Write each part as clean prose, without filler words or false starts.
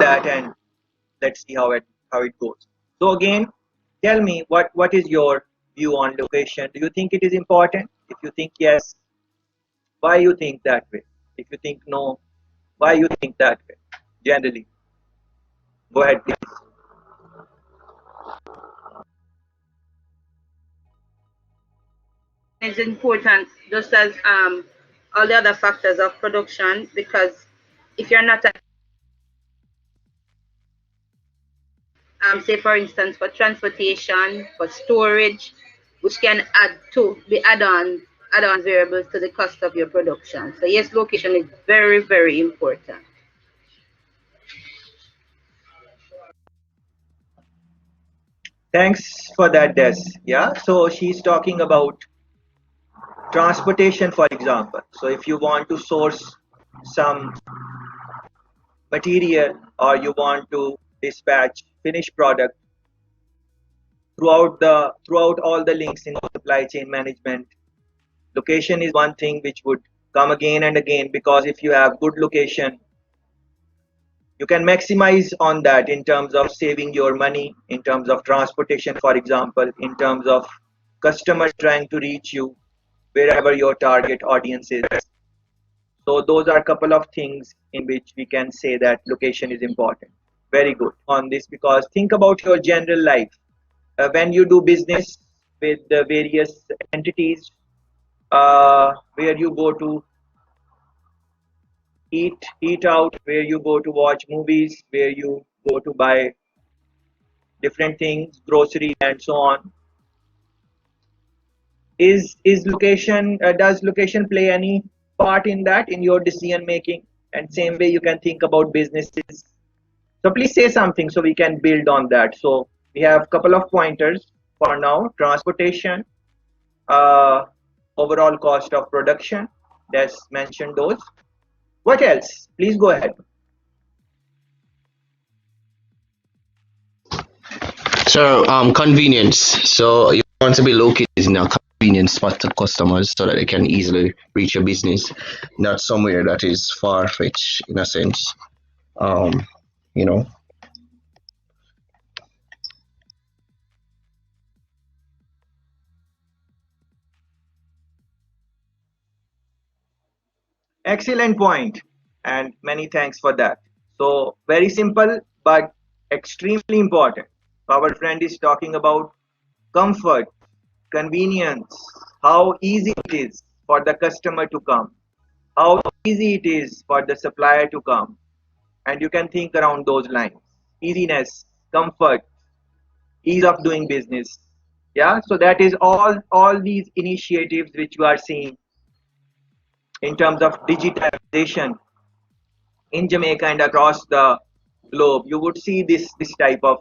that, and let's see how it goes. So again, tell me what is your view on location? Do you think it is important? If you think yes, why you think that way? If you think no, why you think that way? Generally, go ahead, please. It's important just as all the other factors of production, because if you're not say for instance for transportation, for storage, which can add to be add-on variables to the cost of your production. So yes, location is very, very important. Thanks for that, Des. Yeah, so she's talking about transportation, for example. So if you want to source some material or you want to dispatch finished product throughout all the links in supply chain management, location is one thing which would come again and again, because if you have good location, you can maximize on that in terms of saving your money, in terms of transportation, for example, in terms of customers trying to reach you wherever your target audience is. So those are a couple of things in which we can say that location is important. Very good on this, because think about your general life. When you do business with the various entities, where you go to eat out, where you go to watch movies, where you go to buy different things, grocery and so on. Is location does location play any part in that, in your decision making? And same way you can think about businesses. So please say something so we can build on that. So we have a couple of pointers for now: transportation, uh, overall cost of production. Let's mention those. What else? Please go ahead. So, convenience. So you want to be located in a convenient spot to customers so that they can easily reach your business, not somewhere that is far fetched in a sense. Um, you know. Excellent point, and many thanks for that. So very simple but extremely important. Our friend is talking about comfort, convenience, how easy it is for the customer to come, how easy it is for the supplier to come, and you can think around those lines: easiness, comfort, ease of doing business. Yeah, so that is all these initiatives which you are seeing in terms of digitization in Jamaica and across the globe. You would see this type of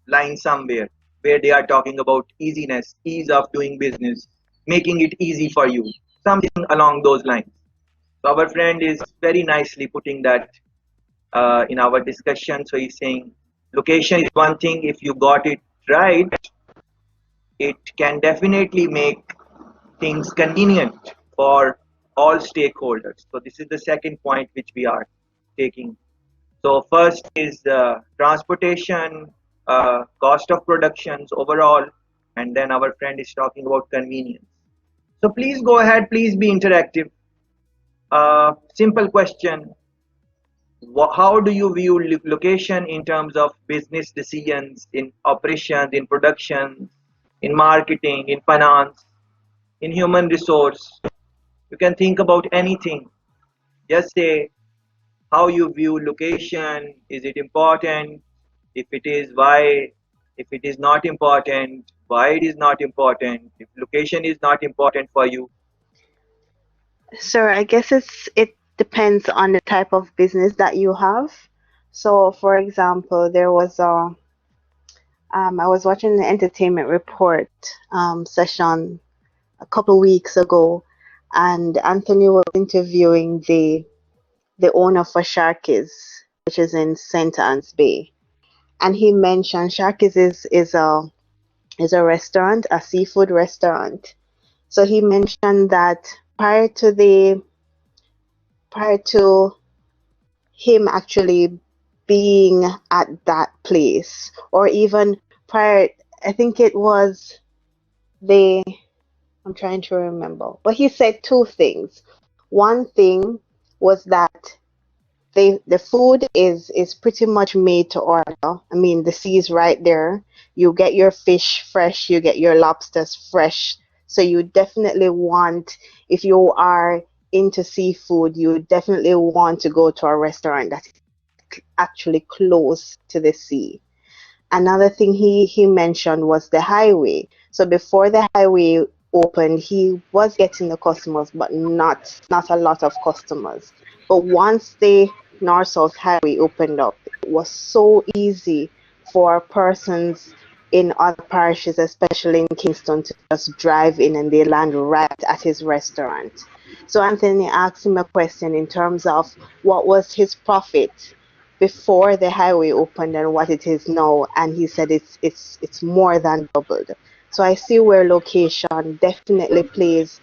line somewhere where they are talking about easiness, ease of doing business, making it easy for you, something along those lines. So our friend is very nicely putting that in our discussion. So he's saying location is one thing. If you got it right, it can definitely make things convenient for all stakeholders. So this is the second point which we are taking. So first is transportation, cost of productions overall, and then our friend is talking about convenience. So please go ahead, please be interactive. Simple question: how do you view location in terms of business decisions, in operations, in production, in marketing, in finance, in human resource? You can think about anything. Just say how you view location. Is it important? If it is, why? If it is not important, why it is not important? If location is not important for you. So I guess it depends on the type of business that you have. So for example, I was watching the entertainment report session a couple weeks ago, and Anthony was interviewing the owner for Sharky's, which is in St. Anne's Bay, and he mentioned Sharky's is a restaurant, a seafood restaurant. So he mentioned that prior to him actually being at that place, or even prior, I think it was the, I'm trying to remember, but he said two things. One thing was that the food is pretty much made to order. I mean, the sea is right there. You get your fish fresh, you get your lobsters fresh. So you definitely want, if you are into seafood, you definitely want to go to a restaurant that is actually close to the sea. Another thing he mentioned was the highway. So before the highway opened, he was getting the customers, but not a lot of customers. But once the North South Highway opened up, it was so easy for persons in other parishes, especially in Kingston, to just drive in and they land right at his restaurant. So Anthony asked him a question in terms of what was his profit before the highway opened and what it is now, and he said it's more than doubled. So I see where location definitely plays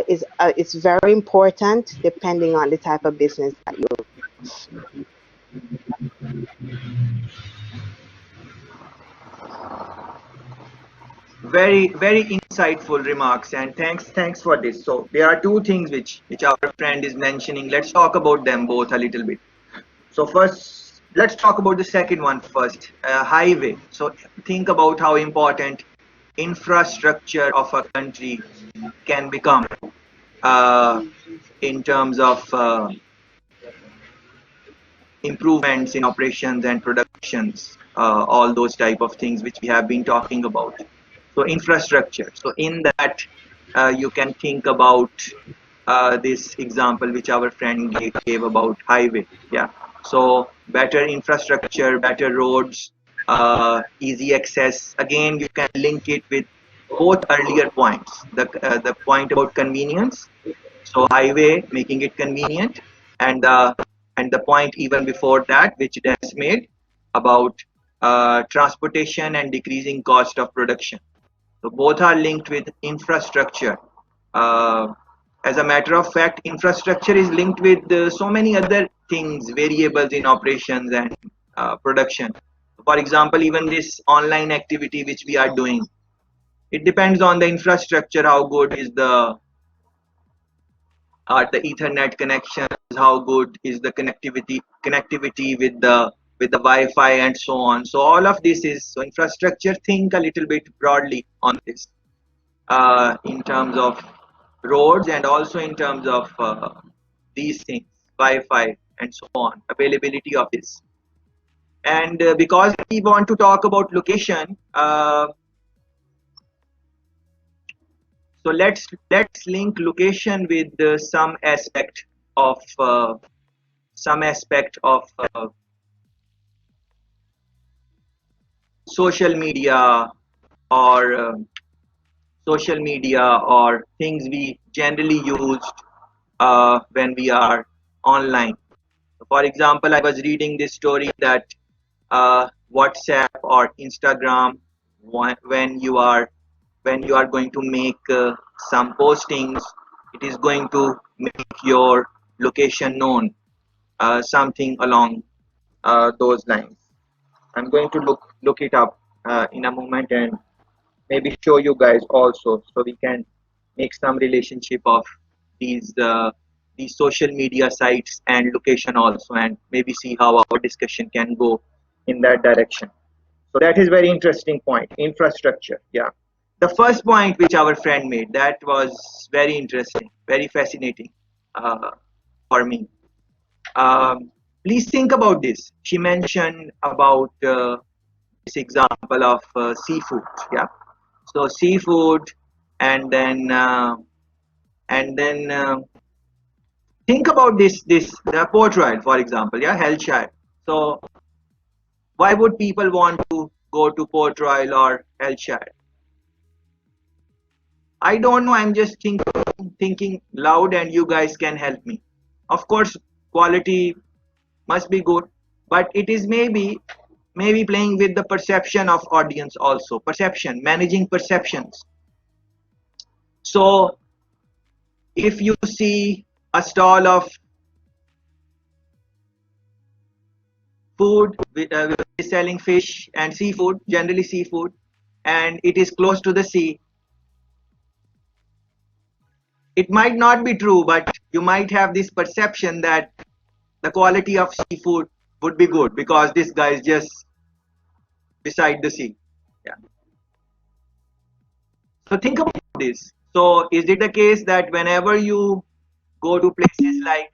is it's very important depending on the type of business that you. Very insightful remarks, and thanks for this. So there are two things which our friend is mentioning. Let's talk about them both a little bit. So first, let's talk about the second one first. Highway. So think about how important infrastructure of a country can become uh, in terms of improvements in operations and productions, all those type of things which we have been talking about. So infrastructure. So in that, you can think about this example which our friend gave about highway. Yeah. So better infrastructure, better roads, easy access. Again, you can link it with both earlier points. The point about convenience, so highway making it convenient, and the point even before that which Des made about transportation and decreasing cost of production. So both are linked with infrastructure. Uh, as a matter of fact, infrastructure is linked with so many other things, variables in operations and production. For example, even this online activity which we are doing, it depends on the infrastructure. How good is the Ethernet connections? How good is the connectivity with the Wi-Fi and so on? So all of this is so infrastructure. Think a little bit broadly on this in terms of roads and also in terms of these things, Wi-Fi and so on, availability of this. And because we want to talk about location, so let's link location with some aspect of social media or things we generally use when we are online. For example, I was reading this story that WhatsApp or Instagram, when you are going to make some postings, it is going to make your location known, something along those lines. I'm going to look it up in a moment and maybe show you guys also, so we can make some relationship of these uh, these social media sites and location also, and maybe see how our discussion can go in that direction. So that is very interesting point. Infrastructure. Yeah. The first point which our friend made, that was very interesting, very fascinating uh, for me. Please think about this. She mentioned about this example of seafood. Yeah. So seafood, and then think about this the Port Royal, for example. Yeah, Hellshire. So why would people want to go to Port Royal or Hellshire? I don't know. I'm just thinking loud, and you guys can help me. Of course, quality must be good, but it is maybe playing with the perception of audience also. Perception, managing perceptions. So if you see a stall of food which is selling fish and seafood, generally seafood, and it is close to the sea, it might not be true, but you might have this perception that the quality of seafood would be good because this guy is just beside the sea. Yeah. So think about this. So is it the case that whenever you go to places like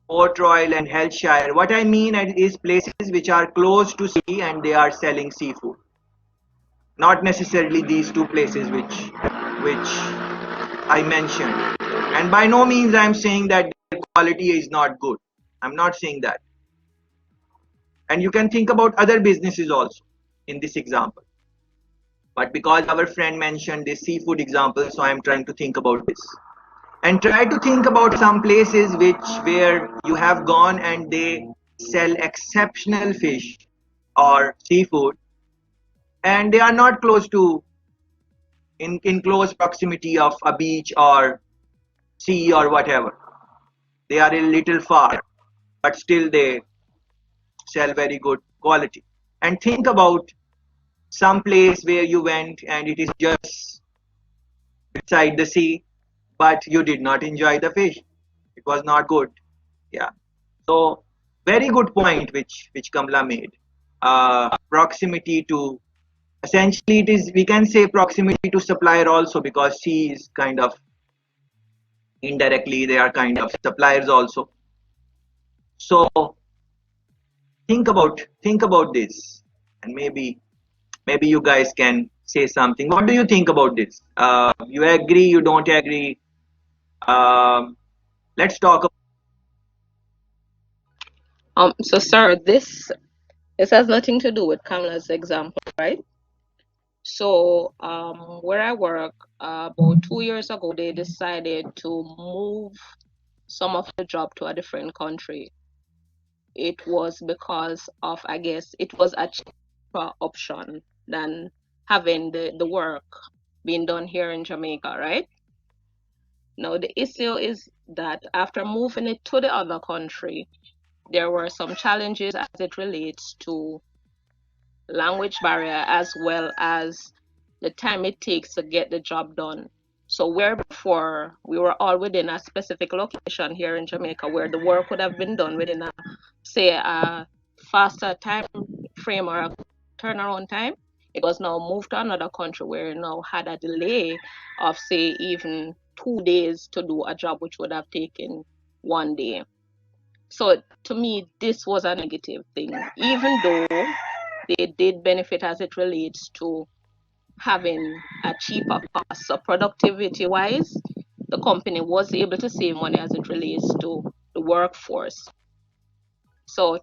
Port Royal and Hellshire, what I mean is places which are close to sea and they are selling seafood, not necessarily these two places which I mentioned. And by no means I'm saying that their quality is not good. I'm not saying that. And you can think about other businesses also in this example. But because our friend mentioned this seafood example, so I'm trying to think about this. And try to think about some places where you have gone and they sell exceptional fish or seafood and they are not close to in close proximity of a beach or sea or whatever. They are a little far, but still they sell very good quality. And think about some place where you went and it is just beside the sea, but you did not enjoy the fish. It was not good. Yeah. So very good point which Kamla made. Proximity to, essentially it is, we can say proximity to supplier also, because sea is kind of indirectly they are kind of suppliers also. So think about this, and maybe you guys can say something. What do you think about this? You agree? You don't agree? Um, let's talk. So sir, this has nothing to do with Kamala's example, right? So, where I work, about 2 years ago, they decided to move some of the job to a different country. It was because of, I guess, it was a cheaper option than having the work being done here in Jamaica, right? Now, the issue is that after moving it to the other country, there were some challenges as it relates to language barrier as well as the time it takes to get the job done. So where before we were all within a specific location here in Jamaica where the work would have been done within a, say, a faster time frame or a turnaround time, it was now moved to another country where it now had a delay of, say, even 2 days to do a job which would have taken 1 day. So to me, this was a negative thing, even though they did benefit as it relates to having a cheaper cost. So productivity wise, the company was able to save money as it relates to the workforce. So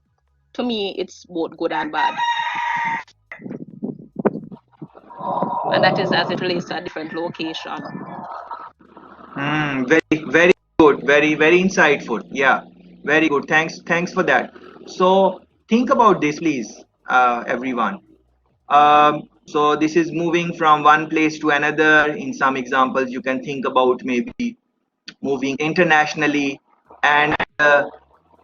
to me, it's both good and bad. And that is as it relates to a different location. Very, very good. Very insightful. Yeah, very good. Thanks for that. So think about this, please, everyone. So this is moving from one place to another. In some examples, you can think about maybe moving internationally, and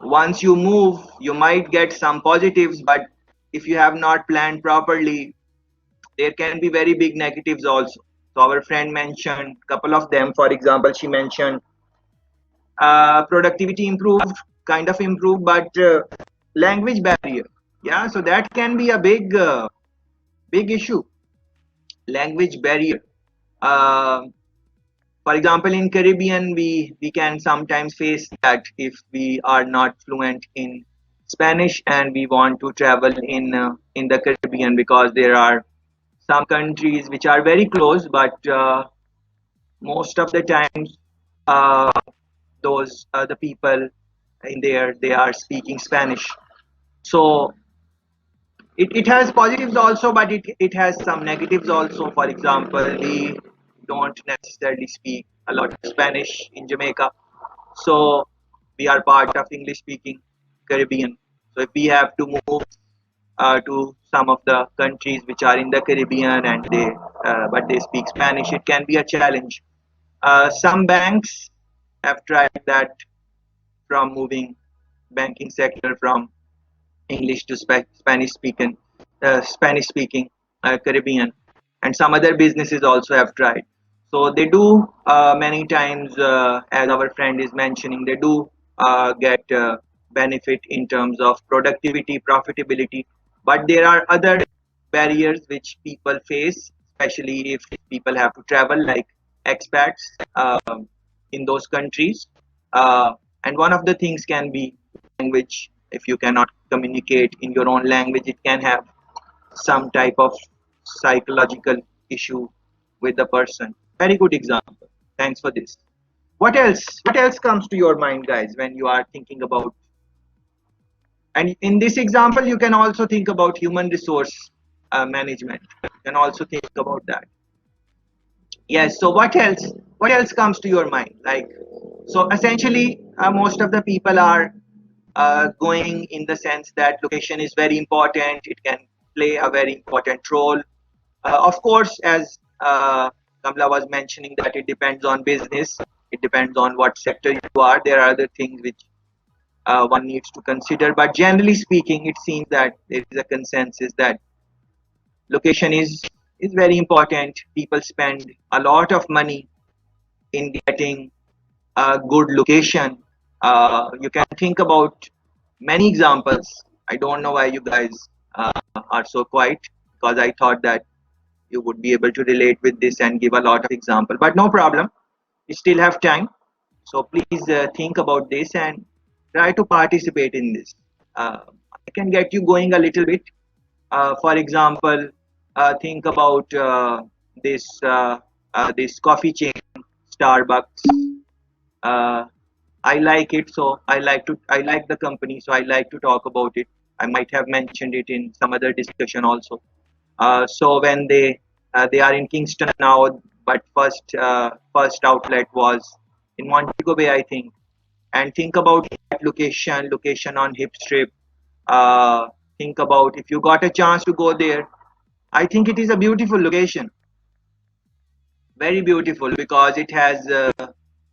once you move, you might get some positives, but if you have not planned properly, there can be very big negatives also. So our friend mentioned a couple of them. For example, she mentioned productivity improved, kind of improved, but language barrier. Yeah, so that can be a big issue. Language barrier. Uh, for example, in Caribbean, we can sometimes face that if we are not fluent in Spanish and we want to travel in the Caribbean, because there are some countries which are very close, but most of the times uh, those the people in there they are speaking Spanish. So it has positives also, but it has some negatives also. For example, we don't necessarily speak a lot of Spanish in Jamaica, so we are part of English speaking Caribbean. So if we have to move to some of the countries which are in the Caribbean and they but they speak Spanish, it can be a challenge. Some banks have tried that from moving banking sector from English to Spanish speaking Caribbean, and some other businesses also have tried. So they do many times, as our friend is mentioning, they do get benefit in terms of productivity, profitability. But there are other barriers which people face, especially if people have to travel, like expats in those countries. And one of the things can be language. If you cannot communicate in your own language, it can have some type of psychological issue with the person. Very good example. Thanks for this. What else? What else comes to your mind, guys, when you are thinking about? And in this example, you can also think about human resource management. You can also think about that. Yes. So what else? What else comes to your mind? Like, so essentially, most of the people are going in the sense that location is very important. It can play a very important role. Of course, as Kamla was mentioning, that it depends on business. It depends on what sector you are. There are other things which one needs to consider. But generally speaking, it seems that there is a consensus that location is very important. People spend a lot of money in getting a good location. You can think about many examples. I don't know why you guys are so quiet, because I thought that you would be able to relate with this and give a lot of example. But no problem. We still have time. So please think about this and try to participate in this. I can get you going a little bit. For example, think about this this coffee chain, Starbucks. Uh, I like it, so I like the company, so I like to talk about it. I might have mentioned it in some other discussion also. So when they are in Kingston now, but first outlet was in Montego Bay, I think. And think about that location on Hip Strip. Think about if you got a chance to go there. I think it is a beautiful location, very beautiful, because it has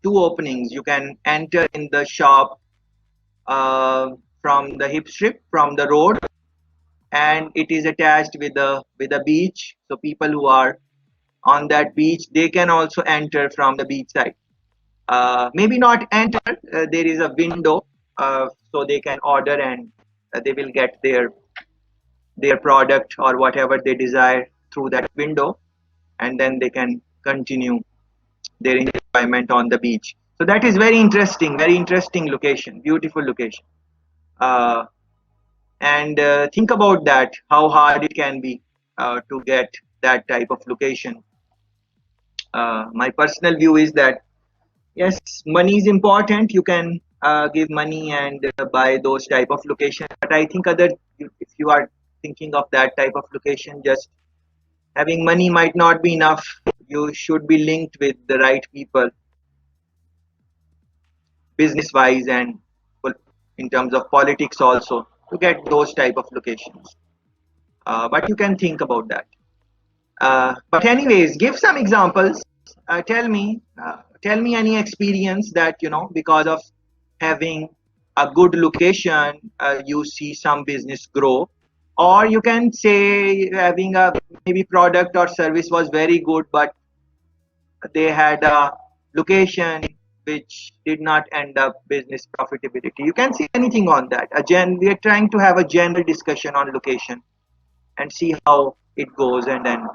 two openings. You can enter in the shop from the Hip Strip, from the road, and it is attached with a beach. So people who are on that beach, they can also enter from the beach side. Maybe not enter. There is a window, so they can order, and they will get their product or whatever they desire through that window, and then they can continue their enjoyment on the beach. So that is very interesting location, beautiful location. Uh, and think about that, how hard it can be to get that type of location. My personal view is that yes, money is important. You can give money and buy those type of location. But I think if you are thinking of that type of location, just having money might not be enough. You should be linked with the right people, business wise, and in terms of politics also, to get those type of locations. But you can think about that. But anyways, give some examples. Tell me any experience that, because of having a good location, you see some business grow, or you can say having a maybe product or service was very good, but they had a location which did not end up business profitability. You can see anything on that. We are trying to have a general discussion on location and see how it goes, and then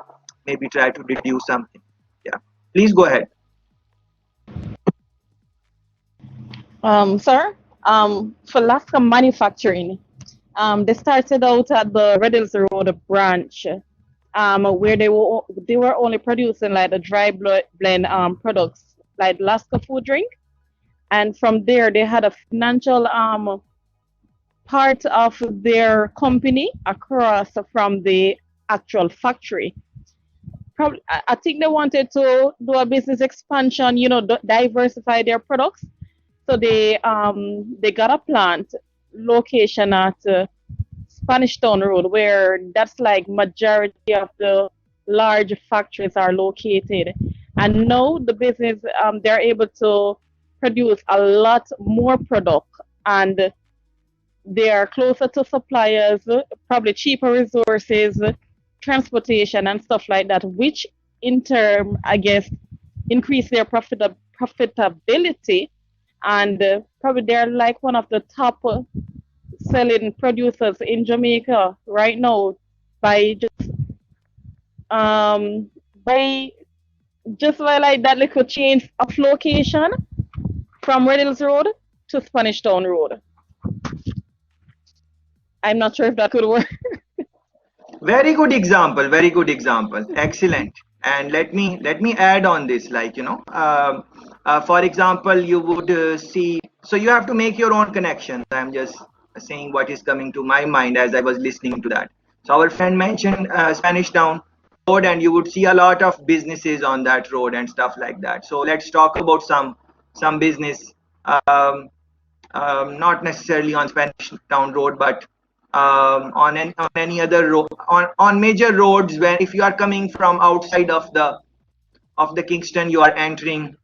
maybe try to deduce something. Yeah, please go ahead. Sir, for Alaska Manufacturing, they started out at the Red Hills Road branch, where they were only producing like the dry blend products like Alaska food drink, and from there they had a financial part of their company across from the actual factory. Probably, I think they wanted to do a business expansion, diversify their products. So they got a plant location at Spanish Town Road, where that's like majority of the large factories are located. And now the business, they're able to produce a lot more product, and they are closer to suppliers, probably cheaper resources, transportation, and stuff like that, which in turn, I guess, increase their profitability. And probably they're like one of the top selling producers in Jamaica right now by just um by just by like that little change of location from Red Hills Road to Spanish Town Road. I'm not sure if that could work. Very good example, very good example, excellent. And let me add on this, like, for example, you would see, so you have to make your own connections. I'm just saying what is coming to my mind as I was listening to that. So our friend mentioned Spanish Town Road, and you would see a lot of businesses on that road and stuff like that. So let's talk about some business, um, not necessarily on Spanish Town Road, but on any other road, on major roads, where if you are coming from outside of the Kingston, you are entering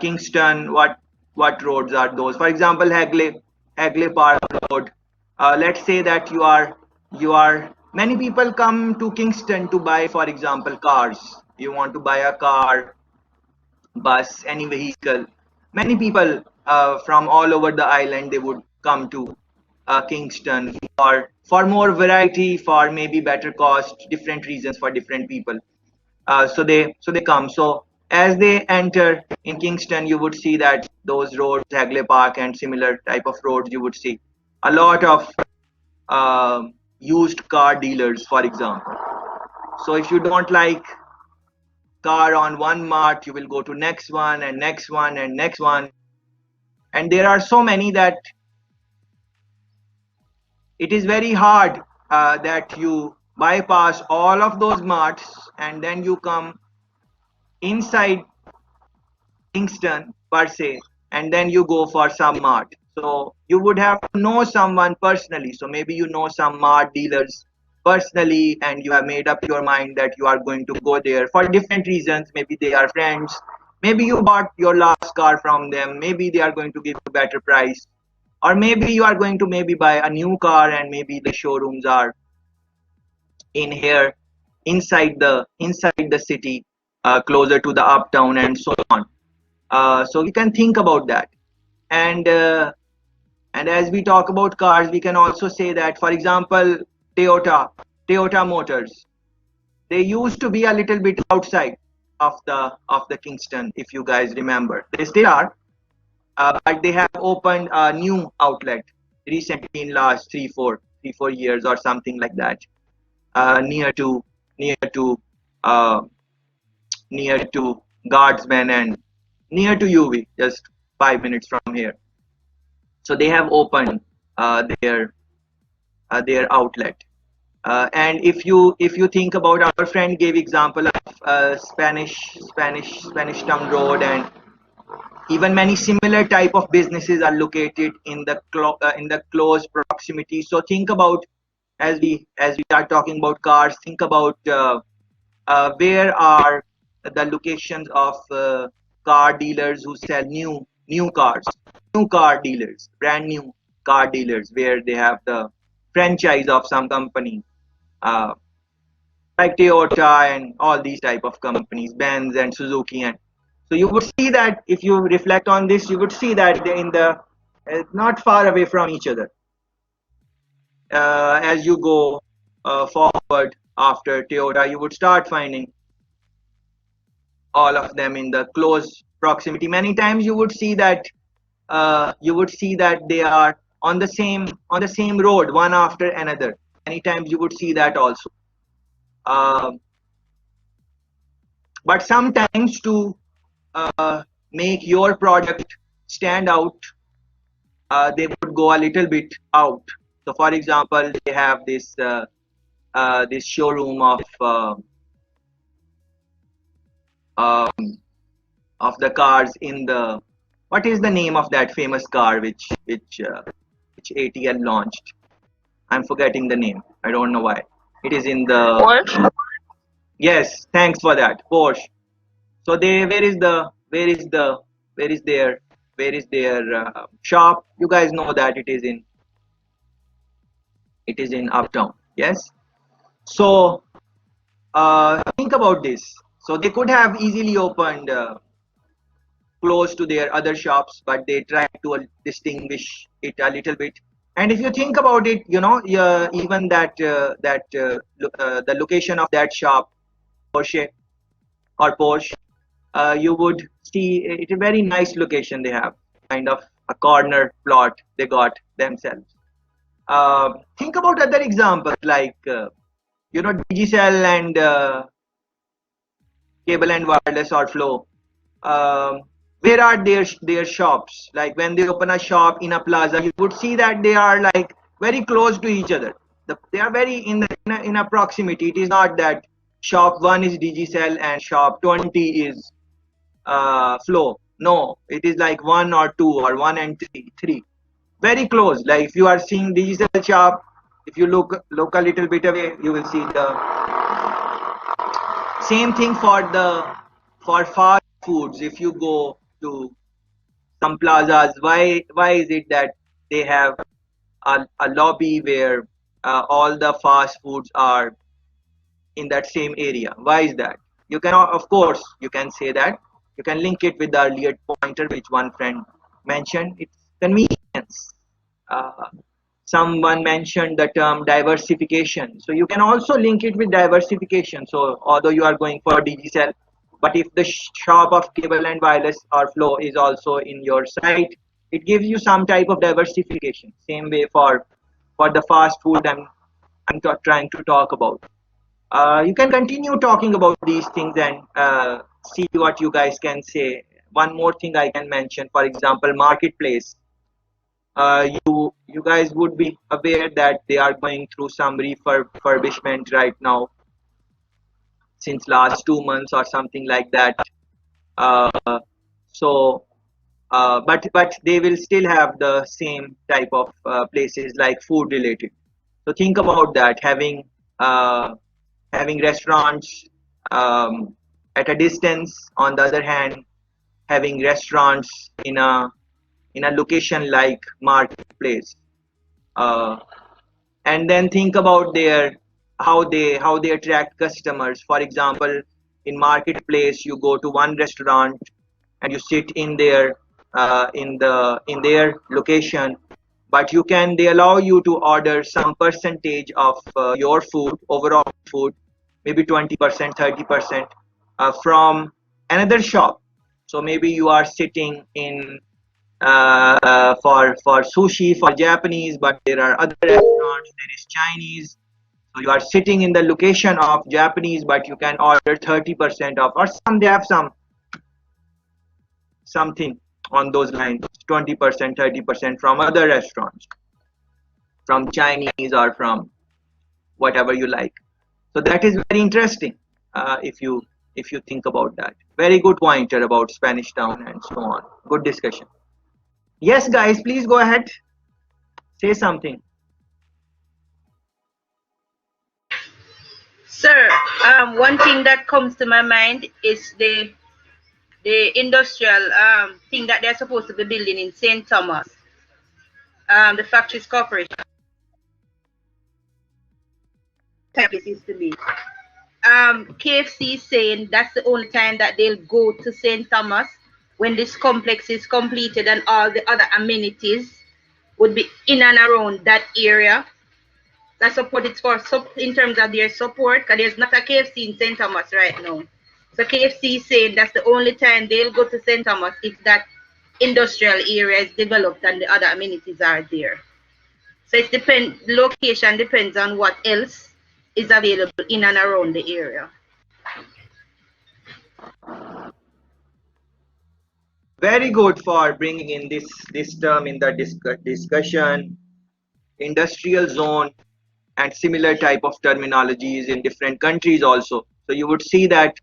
Kingston. What roads are those? For example, Hagley Park Road. Let's say that you are many people come to Kingston to buy, for example, cars. You want to buy a car, bus, any vehicle. Many people from all over the island, they would come to Kingston for more variety, for maybe better cost, different reasons for different people. So they come. So as they enter in Kingston, you would see that those roads, Hagley Park and similar type of roads, you would see a lot of used car dealers, for example. So if you don't like car on one mart, you will go to next one and next one and next one, and there are so many that it is very hard that you bypass all of those marts and then you come inside Kingston per se, and then you go for some mart. So you would have to know someone personally. So maybe you know some mart dealers personally, and you have made up your mind that you are going to go there for different reasons. Maybe they are friends. Maybe you bought your last car from them. Maybe they are going to give you better price. Or maybe you are going to maybe buy a new car, and maybe the showrooms are in here inside the city, closer to the uptown and so on. So we can think about that. And uh, and as we talk about cars, we can also say that, for example, Toyota Motors, they used to be a little bit outside of the Kingston, if you guys remember. They still are, but they have opened a new outlet recently in last 3 4 years or something like that, near to uh, near to Guardsman and near to UV, just 5 minutes from here. So they have opened their outlet. And if you think about, our friend gave example of Spanish Town Road, and even many similar type of businesses are located in the close proximity. So think about, as we are talking about cars, think about where are the locations of car dealers who sell new cars, new car dealers, brand new car dealers, where they have the franchise of some company, uh, like Toyota and all these type of companies, Benz and Suzuki. And so you would see that, if you reflect on this, you would see that they in the not far away from each other. As you go forward after Toyota, you would start finding all of them in the close proximity. Many times you would see that they are on the same road, one after another. Many times you would see that also. Uh, but sometimes, to make your product stand out, they would go a little bit out. So, for example, they have this showroom um, of the cars in the, what is the name of that famous car which ATL launched? I'm forgetting the name. I don't know why. It is in the, Porsche. yes. Thanks for that, Porsche. So they, where is their shop? You guys know that it is in it is in uptown. Yes. So think about this. So they could have easily opened close to their other shops, but they try to distinguish it a little bit. And if you think about it, yeah, even the location of that shop, Porsche or Porsche, you would see it's a very nice location they have, kind of a corner plot they got themselves. Think about other examples like Digicel and Cable and Wireless or Flow. Um, where are their shops? Like when they open a shop in a plaza, you would see that they are like very close to each other. They are very in a proximity. It is not that shop 1 is Digicel and shop 20 is Flow. No, it is like 1 or 2 or 1 and 3 very close. Like if you are seeing Digicel shop, if you look a little bit away, you will see the same thing for fast foods. If you go to some plazas, why is it that they have a lobby where all the fast foods are in that same area? Why is that? You can, of course, you can say that you can link it with the earlier pointer which one friend mentioned. It's convenience. Uh, Someone mentioned the term diversification, so you can also link it with diversification. So although you are going for Digicel, but if the shop of Cable and Wireless or Flow is also in your site, it gives you some type of diversification. Same way for the fast food I'm trying to talk about. You can continue talking about these things and see what you guys can say. One more thing I can mention, for example, marketplace. You guys would be aware that they are going through some refurbishment right now since last 2 months or something like that. So but they will still have the same type of places like food related. So think about that, having restaurants at a distance. On the other hand, having restaurants in a location like marketplace. Uh, and then think about their how they attract customers. For example, in marketplace, you go to one restaurant and you sit in there in their location, but they allow you to order some percentage of your food, overall food, maybe 20%, 30%, from another shop. So maybe you are sitting in for sushi for Japanese, but there are other restaurants. There is Chinese. So you are sitting in the location of Japanese, but you can order 30% off, or they have something on those lines, 20%, 30% from other restaurants, from Chinese or from whatever you like. So that is very interesting. If you think about that, very good pointer about Spanish Town and so on. Good discussion. Yes, guys, please go ahead. Say something. Sir, one thing that comes to my mind is the industrial thing that they're supposed to be building in St. Thomas, the Factories Corporation. Type it used to be. KFC saying that's the only time that they'll go to St. Thomas when this complex is completed and all the other amenities would be in and around that area. That's support it's for in terms of their support, because there's not a KFC in St. Thomas right now. So KFC is saying that's the only time they'll go to St. Thomas if that industrial area is developed and the other amenities are there. So it depends. Location depends on what else is available in and around the area. Very good for bringing in this term in the discussion. Industrial zone and similar type of terminologies in different countries also. So you would see that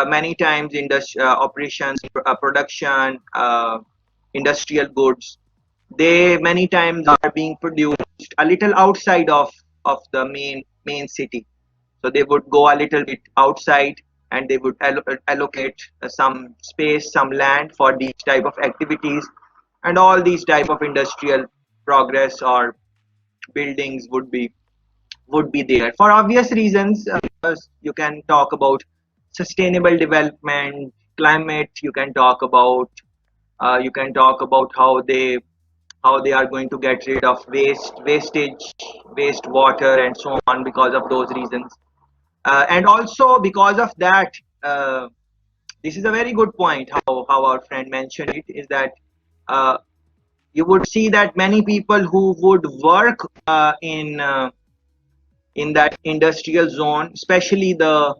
many times operations, production, industrial goods, they many times are being produced a little outside of the main city. So they would go a little bit outside and they would allocate some space, some land for these type of activities, and all these type of industrial progress or buildings would be there for obvious reasons. You can talk about sustainable development, climate. You can talk about how they are going to get rid of wastage, waste water, and so on because of those reasons. And also because of that, this is a very good point. How our friend mentioned it is that uh, you would see that many people who would work in that industrial zone, especially the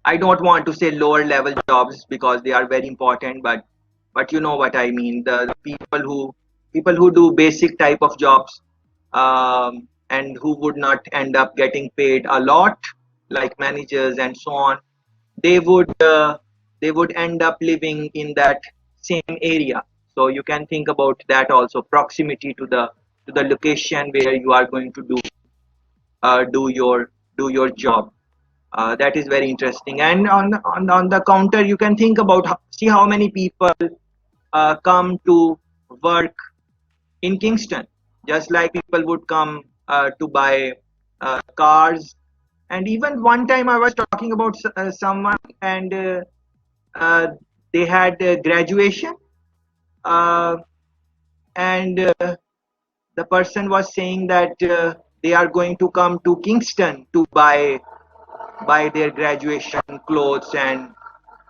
I don't want to say lower level jobs because they are very important, but you know what I mean. The people who do basic type of jobs, and who would not end up getting paid a lot, like managers and so on. They would they would end up living in that same area. So you can think about that also, proximity to the location where you are going to do your job. That is very interesting. And on the counter, you can think about see how many people come to work in Kingston, just like people would come to buy cars. And even one time I was talking about someone, and uh, they had graduation, uh, and the person was saying that they are going to come to Kingston to buy their graduation clothes, and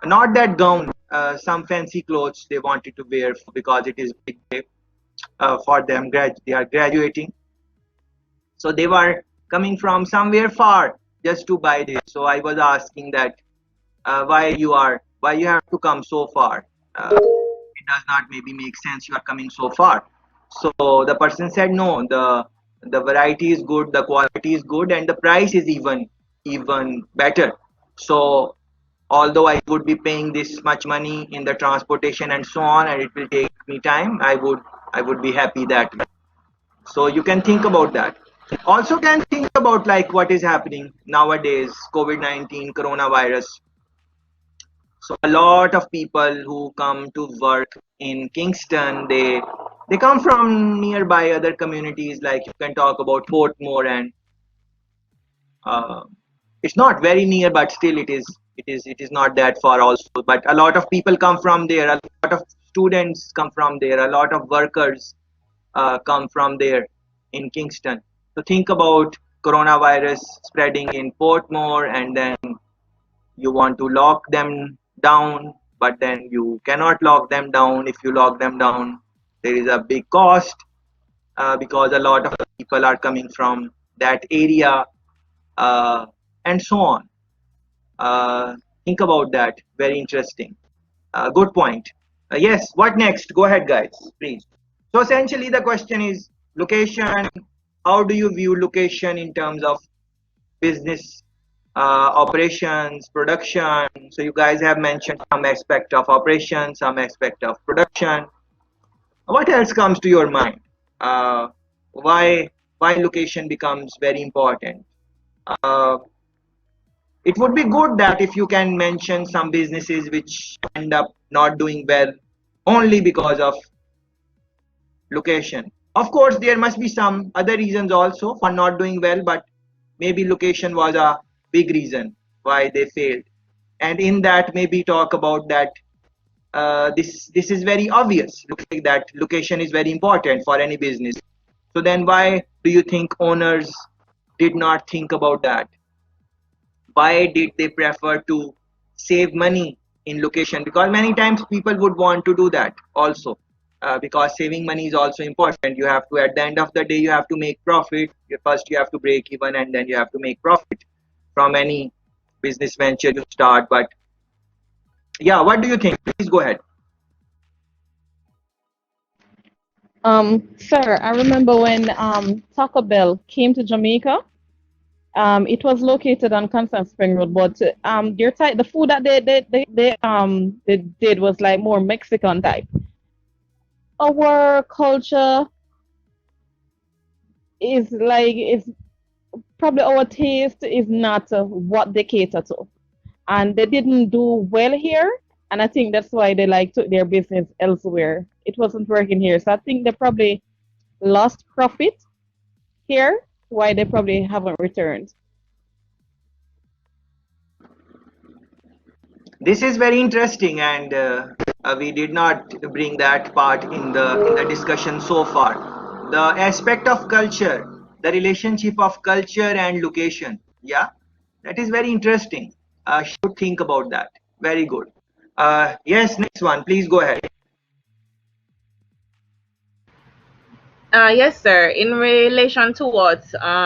not that gown, some fancy clothes they wanted to wear because it is big day for them. They are graduating, so they were coming from somewhere far just to buy this. So I was asking that why you have to come so far. It does not maybe make sense you are coming so far. So the person said no, the variety is good, the quality is good, and the price is even better. So although I would be paying this much money in the transportation and so on, and it will take me time, I would be happy that way. So you can think about that. Also can think about like what is happening nowadays, COVID-19, coronavirus. So a lot of people who come to work in Kingston, they come from nearby other communities. Like you can talk about Portmore, and uh, it's not very near, but still it is not that far also. But a lot of people come from there. A lot of students come from there. A lot of workers come from there in Kingston. So think about coronavirus spreading in Portmore, and then you want to lock them down, but then you cannot lock them down. If you lock them down, there is a big cost because a lot of people are coming from that area, uh, and so on. uh, think about that. Very interesting. Good point. Yes, what next? Go ahead, guys, please. So essentially the question is location. How do you view location in terms of business operations, production? So you guys have mentioned some aspect of operation, some aspect of production. What else comes to your mind? Uh, why location becomes very important? Uh, it would be good that if you can mention some businesses which end up not doing well only because of location. Of course, there must be some other reasons also for not doing well, but maybe location was a big reason why they failed. And in that, maybe talk about that. This is very obvious. Looks like that location is very important for any business. So then, why do you think owners did not think about that? Why did they prefer to save money in location? Because many times people would want to do that also, because saving money is also important. You have to, at the end of the day, you have to make profit. First you have to break even, and then you have to make profit from any business venture you start. But yeah, what do you think? Please go ahead. Sir, I remember when Taco Bell came to Jamaica. It was located on Constant Spring Road, but the food that they did was like more Mexican type. Our culture is probably our taste is not what they cater to, and they didn't do well here, and I think that's why they like took their business elsewhere. it wasn't working here. So I think they probably lost profit here, why they probably haven't returned. This is very interesting, and we did not bring that part in the discussion so far. The aspect of culture, the relationship of culture and location. Yeah, that is very interesting. Should think about that. Very good. Yes, next one. Please go ahead. Yes, sir. In relation to what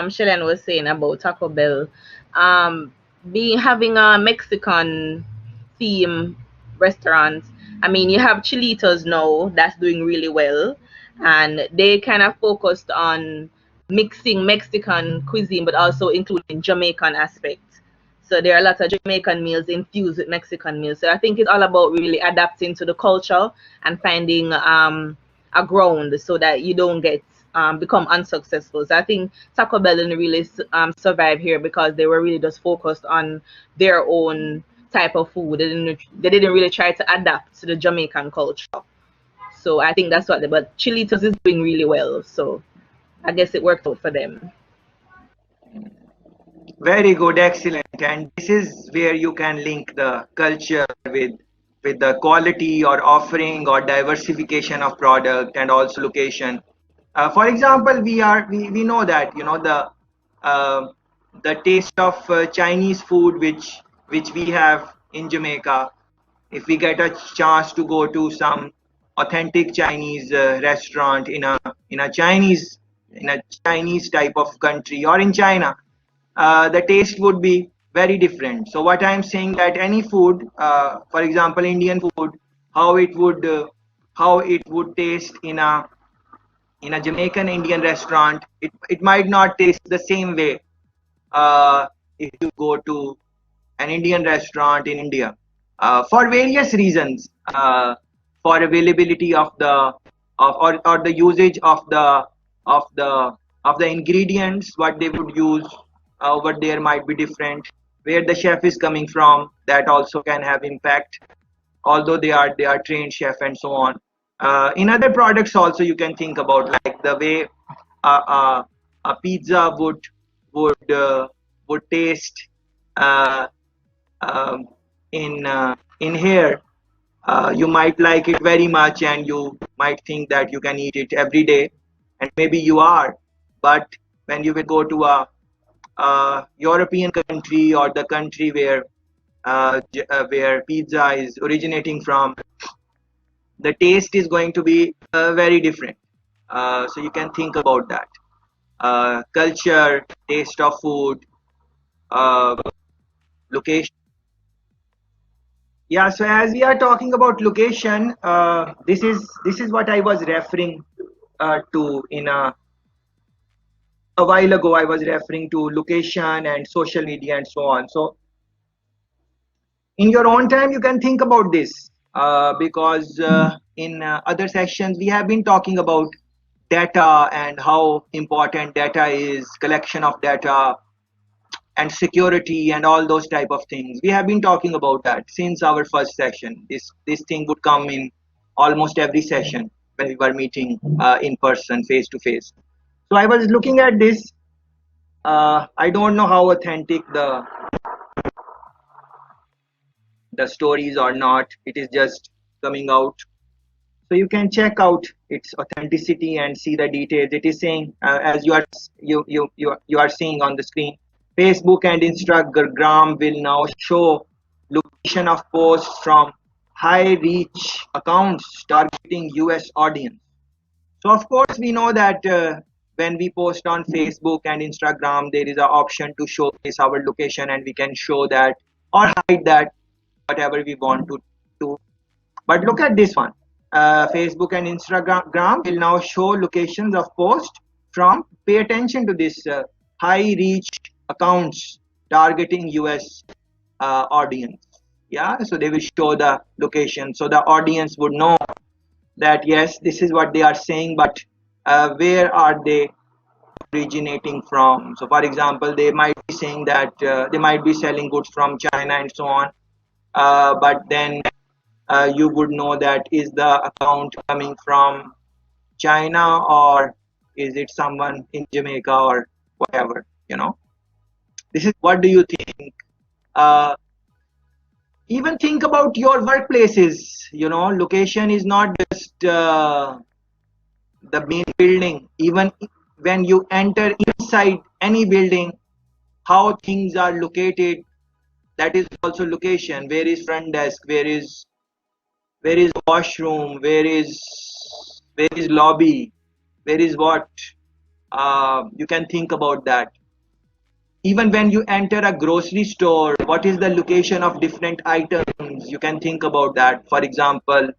Shelen was saying about Taco Bell, being having a Mexican theme restaurant. I mean, you have Chilitos now that's doing really well, and they kind of focused on mixing Mexican cuisine, but also including Jamaican aspects. So there are a lot of Jamaican meals infused with Mexican meals. So I think it's all about really adapting to the culture and finding a ground so that you don't get become unsuccessful. So I think Taco Bell didn't really survive here because they were really just focused on their own type of food. They didn't really try to adapt to the Jamaican culture. So I think that's what but Chilitos is doing really well. So I guess it worked out for them. Very good, excellent. And this is where you can link the culture with the quality or offering or diversification of product and also location. For example, we know that uh, the taste of Chinese food which we have in Jamaica. If we get a chance to go to some authentic Chinese restaurant in a Chinese type of country or in China, the taste would be very different. So what I'm saying that any food, for example, Indian food, how it would how it would taste in a Jamaican Indian restaurant, it might not taste the same way if you go to an Indian restaurant in India for various reasons, for availability of or the usage of the of the ingredients, what they would use over there might be different. Where the chef is coming from, that also can have impact. Although they are trained chef and so on. In other products also you can think about like the way a pizza would taste uh, um, in here. You might like it very much and you might think that you can eat it every day, and maybe you are, but when you will go to a European country or the country where pizza is originating from, the taste is going to be very different. So you can think about that. Culture, taste of food, uh, location. Yeah, so as we are talking about location, this is what I was referring to in a while ago. I was referring to location and social media and so on. So in your own time, you can think about this because in other sessions we have been talking about data and how important data is, collection of data and security and all those type of things. We have been talking about that since our first session. This thing would come in almost every session when we were meeting in person, face to face. So I was looking at this. I don't know how authentic the stories or not. It is just coming out. So you can check out its authenticity and see the details. It is saying, as you are seeing on the screen, Facebook and Instagram will now show location of posts from high reach accounts targeting US audience. So of course we know that when we post on Facebook and Instagram, there is an option to showcase our location and we can show that or hide that, whatever we want to do. But look at this one. Facebook and Instagram will now show locations of posts from. Pay attention to this high reach accounts targeting US audience. Yeah, so they will show the location, so the audience would know that yes, this is what they are saying, but where are they originating from? So, for example, they might be saying that they might be selling goods from China and so on, but then you would know that is the account coming from China, or is it someone in Jamaica or whatever, you know. This is, what do you think? uh, Even think about your workplaces, you know, location is not just the main building. Even when you enter inside any building, how things are located, that is also location. Where is front desk, where is washroom, where is lobby, where is what, you can think about that. Even when you enter a grocery store, what is the location of different items, you can think about that. For example,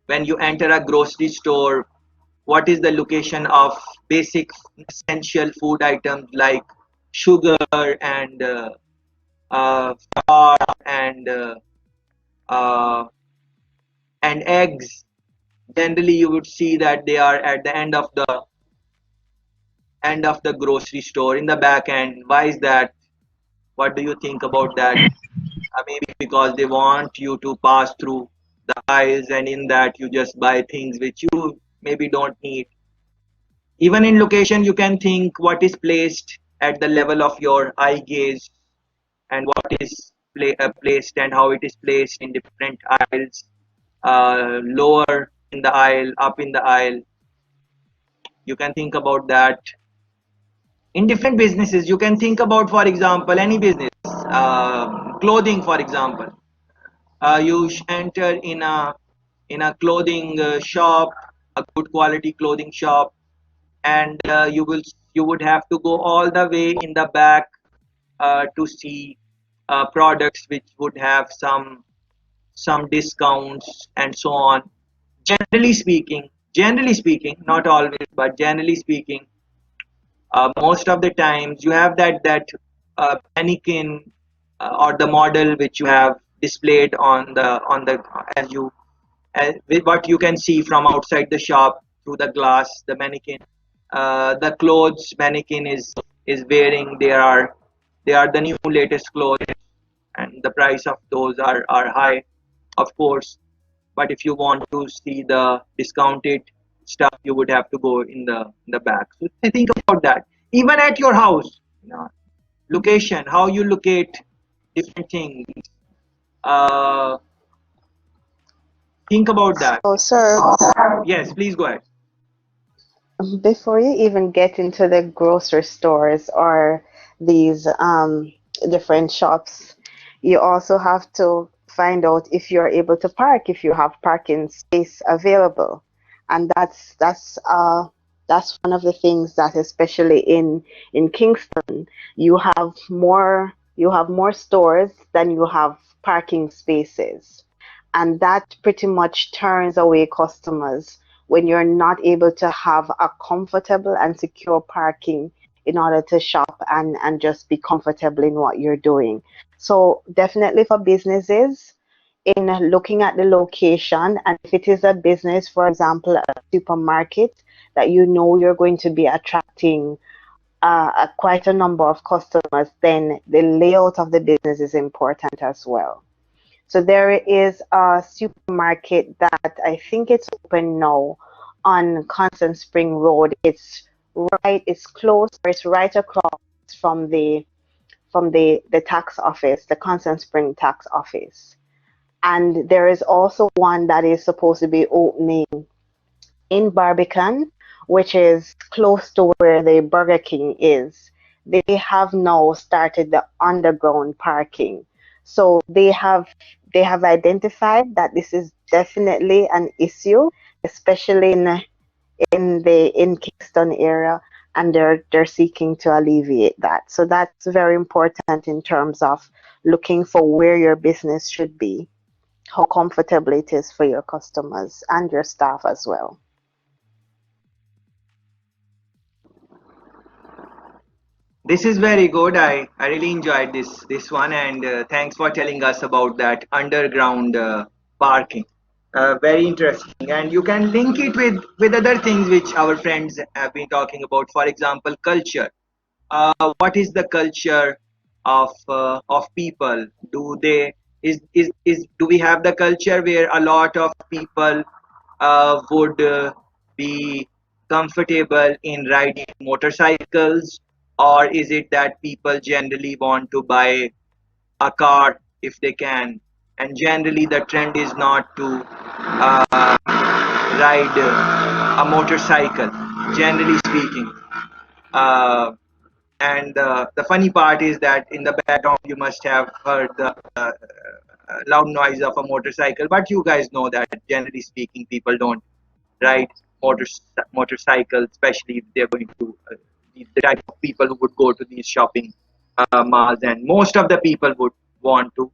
when you enter a grocery store, what is the location of basic essential food items like sugar and flour uh, and eggs. Generally you would see that they are at the end of the grocery store in the back end. Why is that? What do you think about that? Maybe because they want you to pass through the aisles, and in that you just buy things which you maybe don't need. Even in location, you can think what is placed at the level of your eye gaze, and what is placed and how it is placed in different aisles, lower in the aisle, up in the aisle. You can think about that. In different businesses, you can think about, for example, any business, clothing, for example. You enter in a clothing shop, a good quality clothing shop, and you would have to go all the way in the back to see products which would have some discounts and so on. Generally speaking, not always, but generally speaking, most of the times you have that mannequin or the model which you have displayed on the as you with what you can see from outside the shop through the glass, the mannequin, the clothes mannequin is wearing. They are the new latest clothes, and the price of those are high, of course. But if you want to see the discounted stuff, you would have to go in the back. So think about that. Even at your house, location, how you locate different things. Uh, think about that. So, sir, Yes, please go ahead. before you even get into the grocery stores or these different shops, you also have to find out if you're able to park, if you have parking space available. And that's one of the things that, especially in Kingston, you have more stores than you have parking spaces. And that pretty much turns away customers when you're not able to have a comfortable and secure parking in order to shop and just be comfortable in what you're doing. So definitely for businesses, in looking at the location, and if it is a business, for example, a supermarket, that you know you're going to be attracting quite a number of customers, then the layout of the business is important as well. So there is a supermarket that I think it's open now on Constant Spring Road. It's close, or it's right across from the tax office, the Constant Spring tax office. And there is also one that is supposed to be opening in Barbican, which is close to where the Burger King is. They have now started the underground parking. So they have identified that this is definitely an issue, especially in Kingston area, and they're seeking to alleviate that. So that's very important in terms of looking for where your business should be, how comfortable it is for your customers and your staff as well. This is very good. I really enjoyed this one, and thanks for telling us about that underground parking. Very interesting, and you can link it with other things which our friends have been talking about. For example, culture. What is the culture of people? Do they Is do we have the culture where a lot of people would be comfortable in riding motorcycles, or is it that people generally want to buy a car if they can, and generally the trend is not to ride a motorcycle, generally speaking. Uh, and the funny part is that in the background you must have heard the loud noise of a motorcycle, but you guys know that generally speaking people don't ride motor motorcycles, especially if they're going to the type of people who would go to these shopping malls, and most of the people want to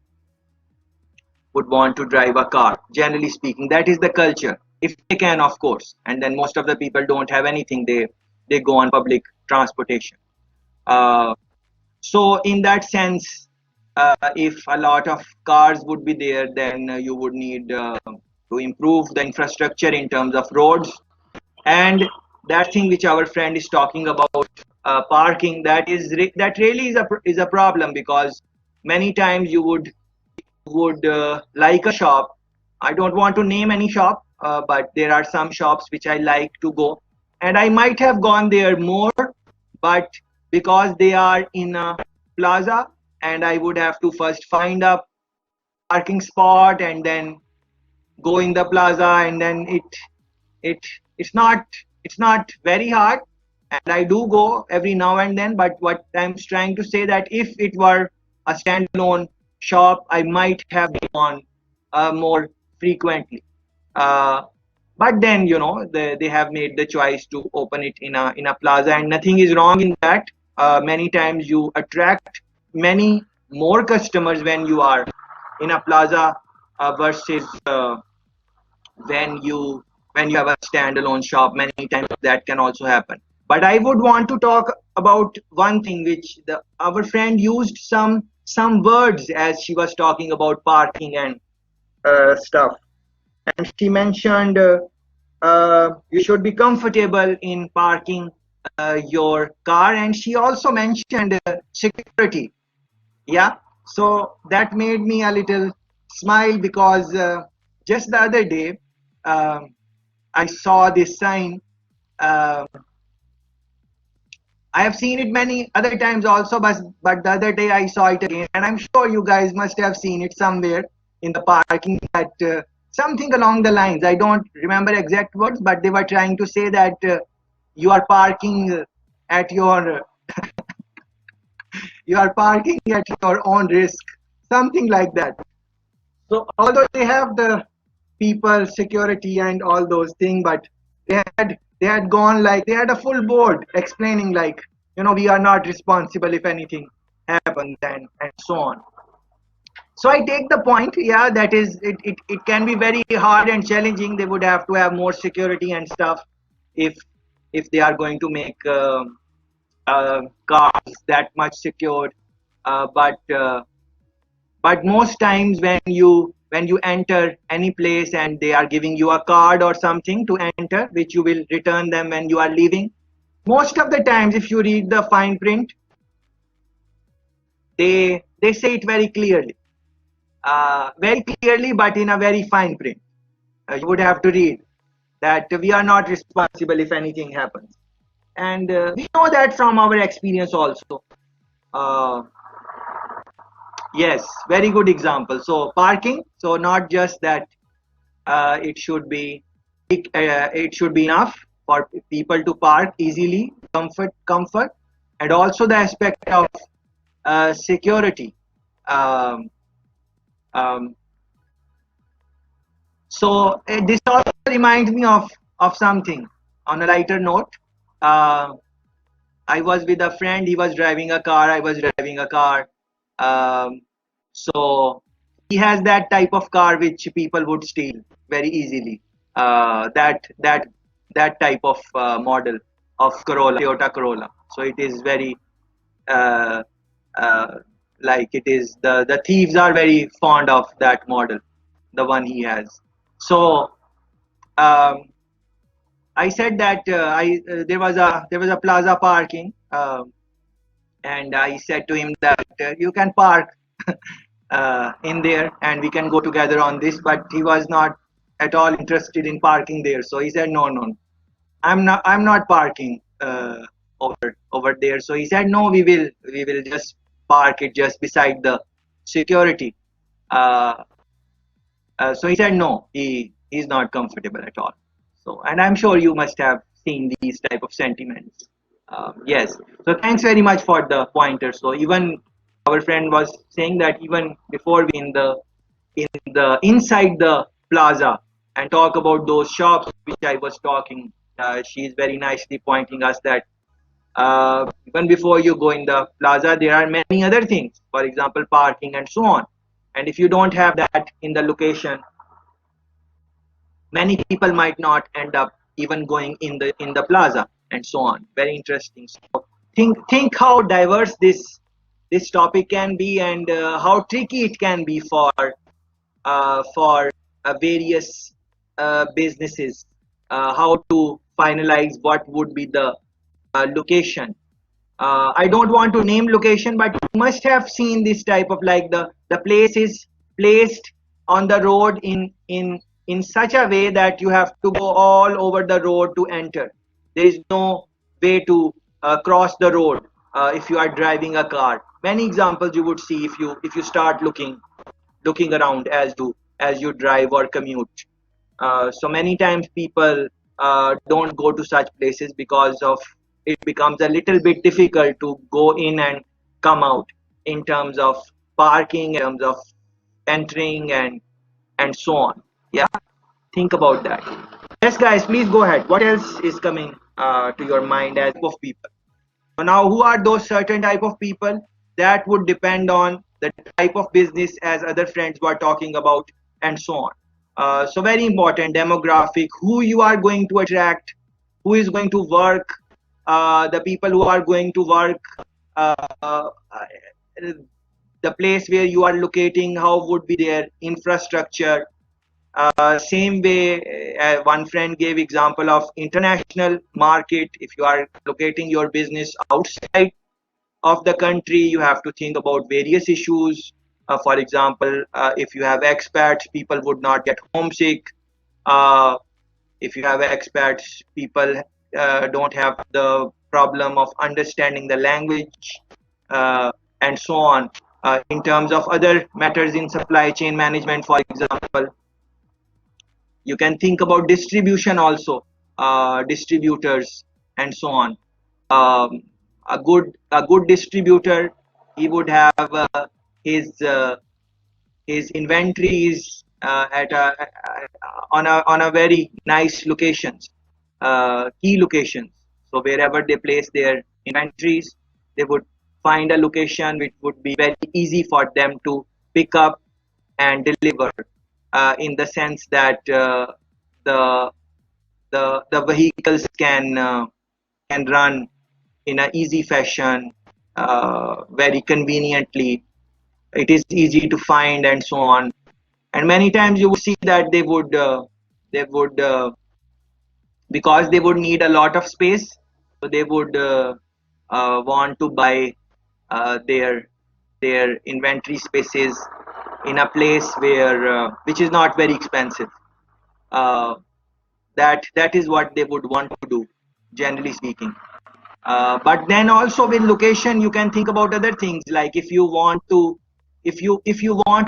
would want to drive a car, generally speaking. That is the culture, if they can, of course. And then most of the people don't have anything, they go on public transportation. Uh, so in that sense, if a lot of cars would be there, then you would need to improve the infrastructure in terms of roads. And that thing which our friend is talking about, parking, that really is a problem, because many times you would like a shop. I don't want to name any shop, but there are some shops which I like to go, and I might have gone there more, but because they are in a plaza, and I would have to first find a parking spot and then go in the plaza, and then it it's not it's not very hard, and I do go every now and then. But what I'm trying to say, that if it were a standalone shop, I might have gone more frequently. uh, but then, they have made the choice to open it in a plaza, and nothing is wrong in that. Many times you attract many more customers when you are in a plaza versus when you have a standalone shop. Many times that can also happen. But I would want to talk about one thing which our friend used some words as she was talking about parking and stuff. And she mentioned you should be comfortable in parking your car, and she also mentioned security. Yeah, so that made me a little smile, because just the other day um, I saw this sign. um I have seen it many other times also, but the other day I saw it again, and I'm sure you guys must have seen it somewhere in the parking, that something along the lines. I don't remember exact words, but they were trying to say that you are parking at your you are parking at your own risk, something like that. So although they have the people security and all those things, but they had gone, like they had a full board explaining, like, we are not responsible if anything happens, and so on. So I take the point, yeah, that is it can be very hard and challenging. They would have to have more security and stuff if they are going to make cars that much secured. But most times when you enter any place and they are giving you a card or something to enter, which you will return them when you are leaving, most of the times if you read the fine print, they say it very clearly, but in a very fine print. You would have to read that we are not responsible if anything happens, and we know that from our experience also. uh, yes, very good example. So parking, so not just that it should be enough for people to park easily, comfort, and also the aspect of security. Um, um, this also reminds me of something on a lighter note. Uh, I was with a friend. He was driving a car. I was driving a car. So he has that type of car which people would steal very easily. That type of model of Corolla, Toyota Corolla. So it is very uh, uh, like it is the thieves are very fond of that model, the one he has. So um, I said that there was a plaza parking. And I said to him that you can park in there, and we can go together on this. But he was not at all interested in parking there. So he said, no, no, I'm not parking over there. So he said, no, we will just park it just beside the security. Uh, so he said, no, he's not comfortable at all. So, and I'm sure you must have seen these type of sentiments. Yes. So thanks very much for the pointer. So even our friend was saying that even before we in the inside the plaza and talk about those shops which I was talking, she is very nicely pointing us that even before you go in the plaza, there are many other things. For example, parking and so on. And if you don't have that in the location, many people might not end up even going in the plaza and so on. Very interesting. So think how diverse this topic can be, and how tricky it can be for various businesses, how to finalize what would be the location. I don't want to name location, but you must have seen this type of, like, the place is placed on the road in such a way that you have to go all over the road to enter. There is no way to cross the road if you are driving a car. Many examples you would see if you start looking around as you drive or commute. So many times people don't go to such places because of it becomes a little bit difficult to go in and come out in terms of parking, in terms of entering and so on. Yeah, think about that. Yes, guys, please go ahead. What else is coming to your mind as of people? So now, who are those certain type of people? That would depend on the type of business, as other friends were talking about, and so on. So very important demographic, who you are going to attract, who is going to work, the people who are going to work, uh, uh, the place where you are locating, how would be their infrastructure. Same way, one friend gave example of international market. If you are locating your business outside of the country, you have to think about various issues. For example, if you have expats, people would not get homesick. Uh, if you have expats, people don't have the problem of understanding the language, uh, and so on. In terms of other matters in supply chain management, for example, you can think about distribution also, distributors and so on. um, a good distributor, he would have his his inventories on a very nice locations, key locations. So wherever they place their inventories, they would find a location which would be very easy for them to pick up and deliver, in the sense that the the vehicles can run in a easy fashion, very conveniently. It is easy to find and so on. And many times you would see that they would because they would need a lot of space, so they would want to buy their inventory spaces in a place where which is not very expensive. Uh, that is what they would want to do, generally speaking. But then also with location, you can think about other things, like if you want a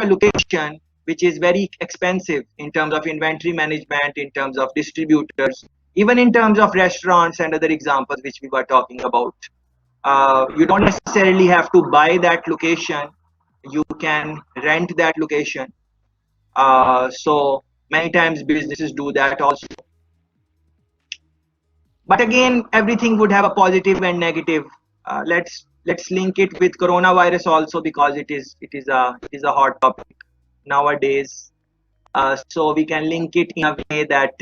location which is very expensive in terms of inventory management, in terms of distributors, even in terms of restaurants and other examples which we were talking about. You don't necessarily have to buy that location. You can rent that location. So many times businesses do that also. But again, everything would have a positive and negative. Let's link it with coronavirus also, because it is a hot topic nowadays. So we can link it in a way that,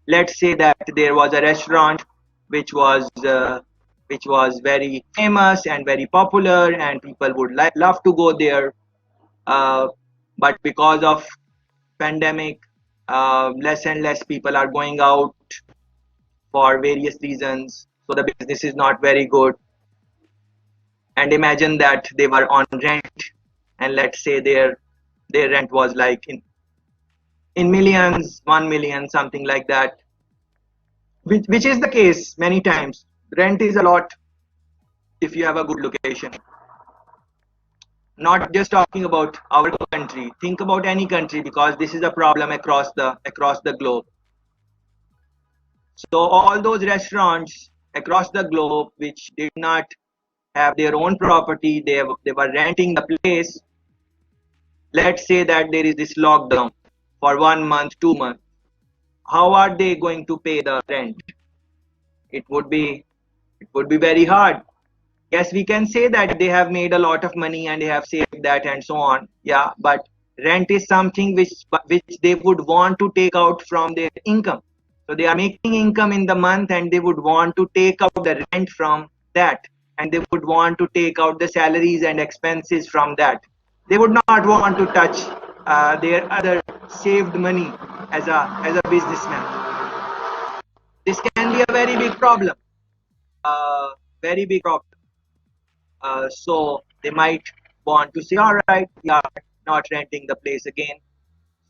let's say that there was a restaurant which was uh, which was very famous and very popular, and people would love to go there. Uh, but because of pandemic, less and less people are going out for various reasons. So the business is not very good. And imagine that they were on rent. and let's say their rent was like in millions, 1 million, something like that, which is the case many times. Rent is a lot if you have a good location. Not just talking about our country. Think about any country, because this is a problem across the globe. So all those restaurants across the globe which did not have their own property, they were renting the place. Let's say that there is this lockdown for 1 month, 2 months. How are they going to pay the rent? It would be very hard. Yes, we can say that they have made a lot of money and they have saved that and so on. Yeah, but rent is something which they would want to take out from their income. So they are making income in the month and they would want to take out the rent from that, and they would want to take out the salaries and expenses from that. They would not want to touch their other saved money as a businessman. This can be a very big problem. Very big problem. So they might want to say, all right, we are not renting the place again,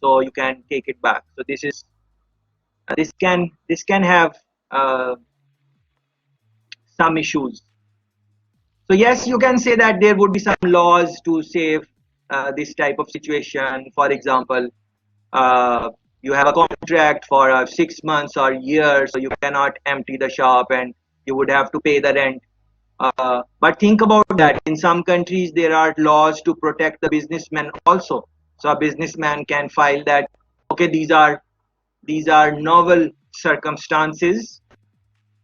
so you can take it back. So this can have uh, some issues. So yes, you can say that there would be some laws to save this type of situation. For example, uh, you have a contract for 6 months or years, so you cannot empty the shop and you would have to pay the rent. But think about that. In some countries, there are laws to protect the businessman also. So a businessman can file that, okay, these are novel circumstances,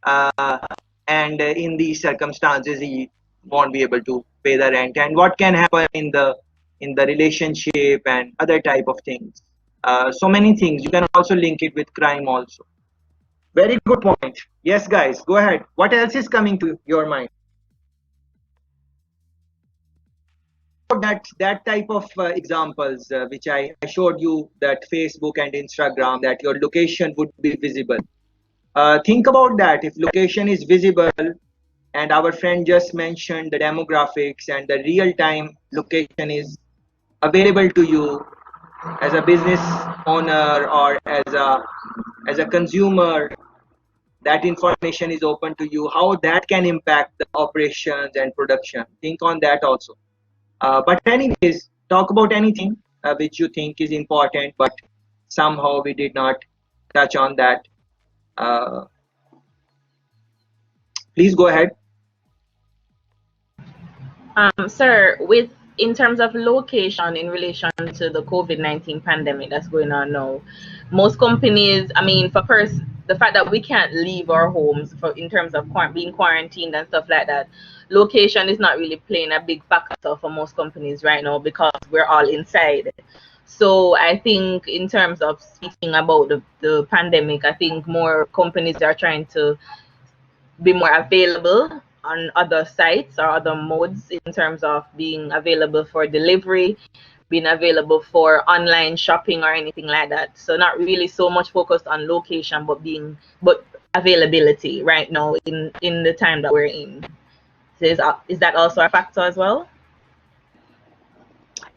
uh, and in these circumstances, he won't be able to pay the rent. And what can happen in the relationship and other type of things. So many things. You can also link it with crime also. Very good point. Yes, guys, go ahead. What else is coming to your mind? That type of examples which I showed you, that Facebook and Instagram, that your location would be visible. Think about that. If location is visible, and our friend just mentioned the demographics and the real-time location is available to you as a business owner or as a consumer, that information is open to you, how that can impact the operations and production. Think on that also. But anyways, talk about anything which you think is important, but somehow we did not touch on that. Uh, Please go ahead. Sir, with in terms of location in relation to the COVID-19 pandemic that's going on now, most companies, I mean, the fact that we can't leave our homes for in terms of being quarantined and stuff like that, location is not really playing a big factor for most companies right now because we're all inside. So I think in terms of speaking about the pandemic, I think more companies are trying to be more available on other sites or other modes in terms of being available for delivery, being available for online shopping or anything like that. So not really so much focused on location, but availability right now in the time that we're in. So is that also a factor as well?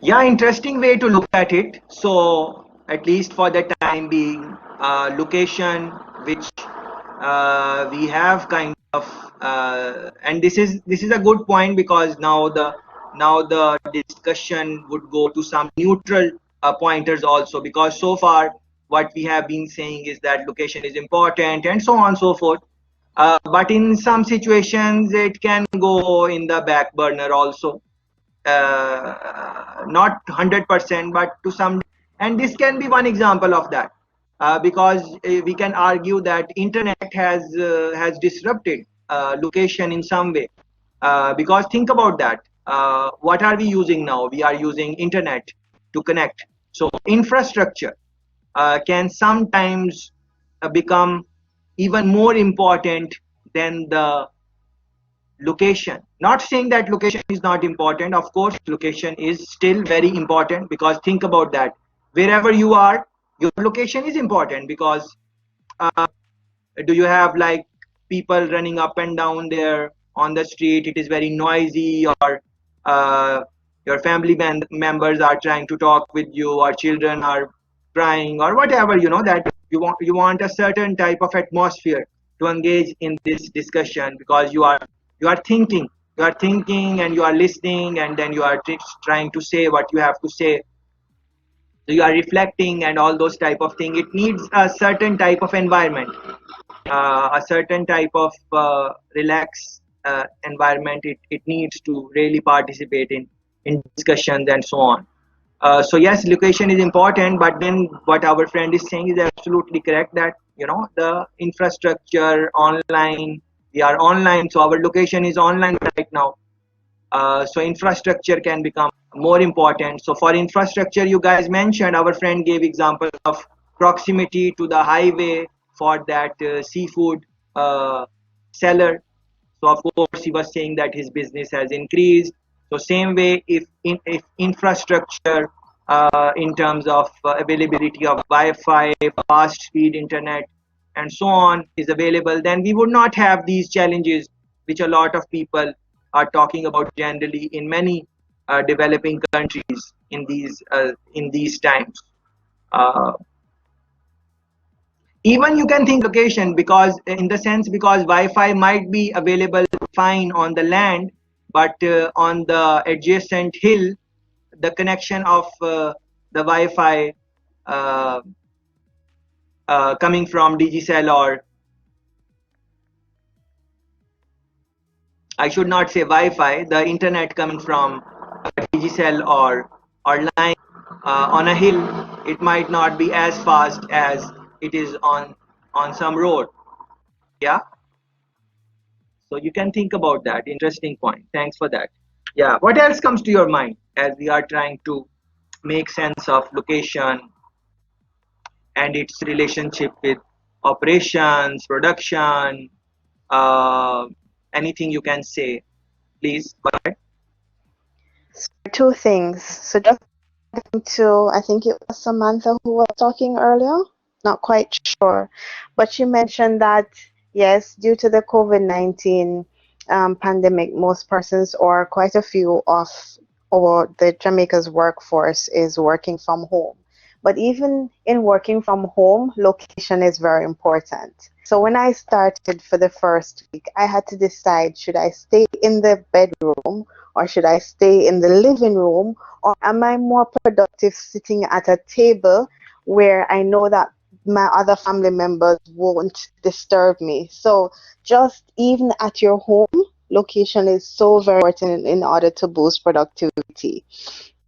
Yeah, interesting way to look at it. So at least for the time being, location which we have kind of, and this is a good point, because now the discussion would go to some neutral pointers also, because so far what we have been saying is that location is important and so on and so forth. But in some situations it can go in the back burner also, not 100% but to some, and this can be one example of that, because we can argue that internet has disrupted location in some way, because think about that. What are we using now? We are using internet to connect. So infrastructure can sometimes become even more important than the location. Not saying that location is not important. Of course location is still very important, because think about that. Wherever you are, your location is important, because uh, do you have like people running up and down there on the street? It is very noisy, or uh, your family members are trying to talk with you, or children are crying, or whatever, that you want a certain type of atmosphere to engage in this discussion, because you are thinking, and you are listening, and then you are trying to say what you have to say. So you are reflecting and all those type of thing. It needs a certain type of environment, a certain type of relaxed environment. It needs to really participate in discussions and so on. So yes, location is important, but then what our friend is saying is absolutely correct, that the infrastructure online, we are online, so our location is online right now. So infrastructure can become more important. So for infrastructure, you guys mentioned, our friend gave example of proximity to the highway for that seafood uh, seller. So of course he was saying that his business has increased. So same way, if infrastructure in terms of availability of Wi-Fi, fast speed internet, and so on is available, then we would not have these challenges which a lot of people are talking about generally in many developing countries in these times. Uh, Even you can think location, because in the sense, because Wi-Fi might be available fine on the land, but on the adjacent hill, the connection of the Wi-Fi uh, coming from Digicel, or I should not say Wi-Fi, the internet coming from Digicel or line on a hill, it might not be as fast as it is on some road. Yeah, so you can think about that. Interesting point. Thanks for that. Yeah. What else comes to your mind as we are trying to make sense of location and its relationship with operations, production, uh, anything you can say, please go ahead. Two things. So just to, I think it was Samantha who was talking earlier, not quite sure, but she mentioned that yes, due to the COVID-19 pandemic, most persons or quite a few of or the Jamaica's workforce is working from home. But even in working from home, location is very important. So when I started for the first week, I had to decide, should I stay in the bedroom or should I stay in the living room, or am I more productive sitting at a table where I know that my other family members won't disturb me? So just even at your home, location is so very important in order to boost productivity.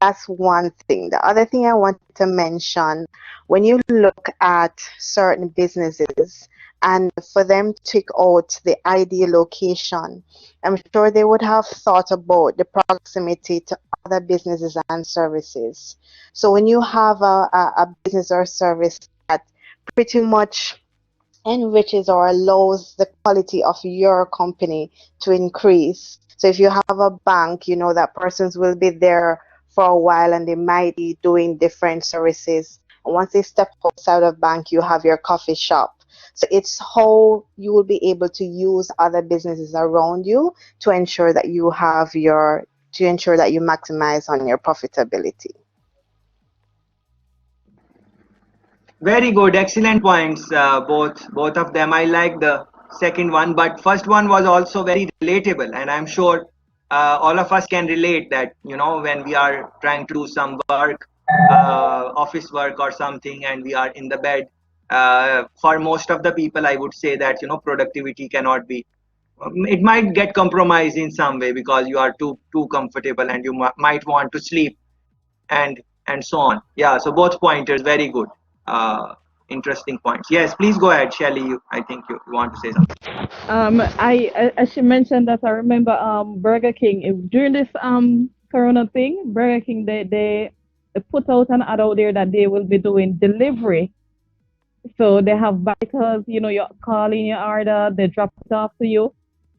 That's one thing. The other thing I want to mention, when you look at certain businesses and for them to pick out the ideal location, I'm sure they would have thought about the proximity to other businesses and services. So when you have a business or service that pretty much enriches or allows the quality of your company to increase. So if you have a bank, you know that persons will be there for a while and they might be doing different services. And once they step outside of bank, you have your coffee shop. So it's how you will be able to use other businesses around you to ensure that to ensure that you maximize on your profitability. Very good, excellent points, both of them. I like the second one, but first one was also very relatable, and I'm sure all of us can relate that when we are trying to do some work, office work or something, and we are in the bed. For most of the people, I would say that productivity cannot be. It might get compromised in some way because you are too comfortable and you might want to sleep and so on. Yeah, so both pointers very good. Interesting points. Yes, please go ahead, Shelly. I think you want to say something. As she mentioned that, I remember Burger King during this Corona thing. Burger King they put out an ad out there that they will be doing delivery. So they have bikers, you call in your order, they drop it off to you.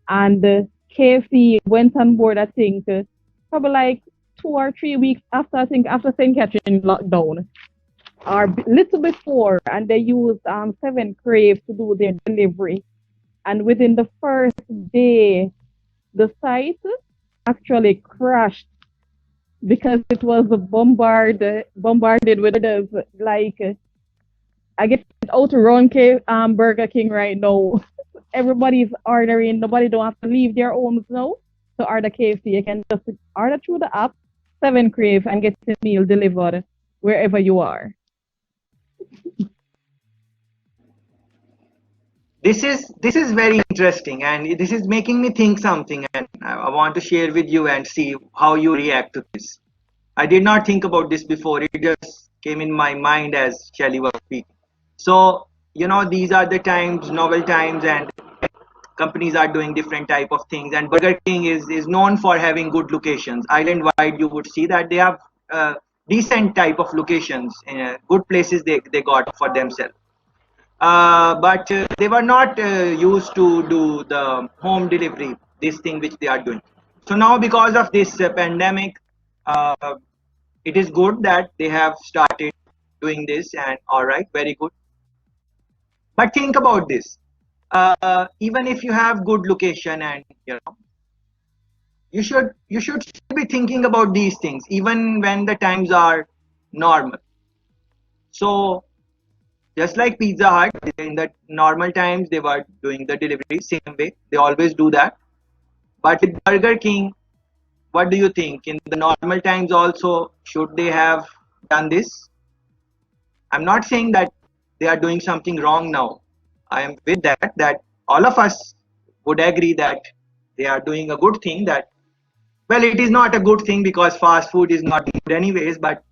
And KFC went on board, I think, probably like 2 or 3 weeks after, I think, after St. Catherine lockdown, or little before, and they used Seven Crave to do their delivery. And within the first day, the site actually crashed. because it was bombarded with orders. Like I get out to run Burger King right now. Everybody's ordering. Nobody don't have to leave their homes now to order KFC. You can just order through the app, Seven Crave, and get your meal delivered wherever you are. This is very interesting, and this is making me think something, and I want to share with you and see how you react to this. I did not think about this before. It just came in my mind as Shelly was speaking. So, these are the times, novel times, and companies are doing different type of things. And Burger King is known for having good locations. Island wide, you would see that they have decent type of locations, good places they got for themselves. But they were not used to do the home delivery, this thing which they are doing. So now, because of this pandemic, uh, it is good that they have started doing this, and all right, very good. But think about this. Even if you have good location, and you should still be thinking about these things even when the times are normal. So just like Pizza Hut, in the normal times they were doing the delivery same way. They always do that. But with Burger King, what do you think? In the normal times also, should they have done this? I'm not saying that they are doing something wrong now. I am with that all of us would agree that they are doing a good thing. That, well, it is not a good thing because fast food is not good anyways. But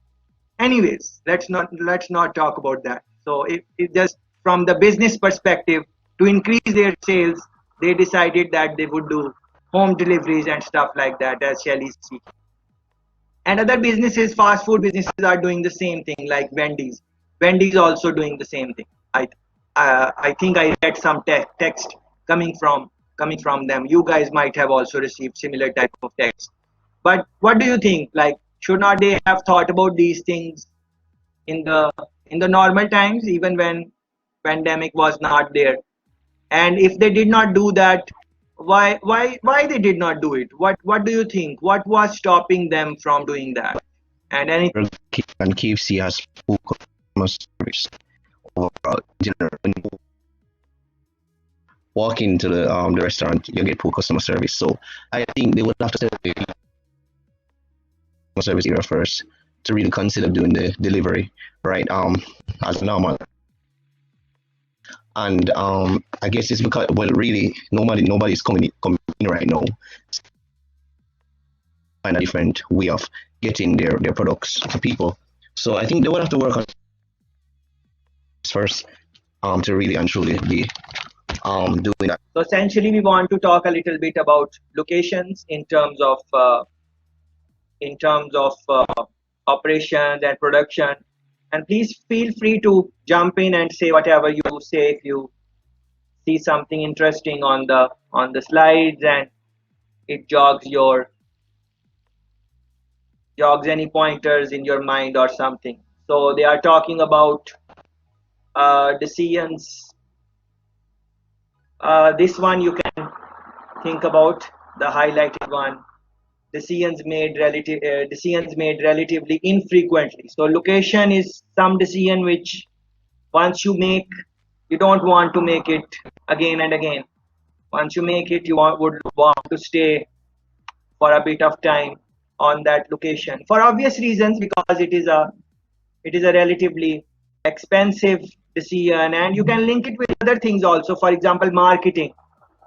anyways, let's not talk about that. So it just from the business perspective, to increase their sales, they decided that they would do home deliveries and stuff like that, as Shelly speaking. And other businesses, fast food businesses, are doing the same thing, like Wendy's also doing the same thing. I think I read some text coming from them. You guys might have also received similar type of text. But what do you think, like, should not they have thought about these things in the normal times, even when pandemic was not there? And if they did not do that, why they did not do it? What do you think? What was stopping them from doing that? And any And KFC has poor customer service overall. General, when you walk into the restaurant, you get poor customer service. So I think they would have to set the customer service era first to really consider doing the delivery, right? As normal. And I guess it's because, well, really nobody's coming in right now. Find a different way of getting their products to people. So I think they would have to work on this first to really and truly be doing that. So essentially, we want to talk a little bit about locations in terms of operations and production. And please feel free to jump in and say whatever you say if you see something interesting on the slides, and it jogs any pointers in your mind or something. So they are talking about decisions. This one you can think about, the highlighted one. Decisions made relatively infrequently. So location is some decision which once you make, you don't want to make it again and again. Once you make it, would want to stay for a bit of time on that location for obvious reasons, because it is a relatively expensive decision, and you can link it with other things also. For example, marketing.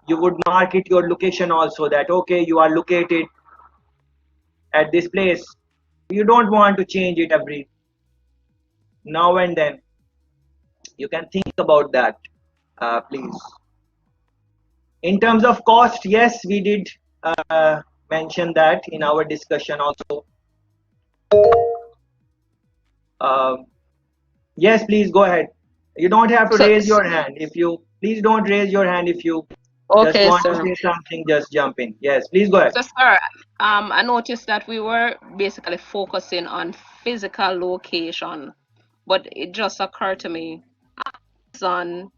You would market your location also, that okay, you are located at this place. You don't want to change it every now and then. You can think about that, please. In terms of cost, yes, we did mention that in our discussion also. Um, yes, please go ahead. You don't have to So, raise your hand. If you please don't raise your hand if you just okay, want to sir. say something. Just jump in. Yes, please go ahead. So, sir, I noticed that we were basically focusing on physical location, but it just occurred to me, Amazon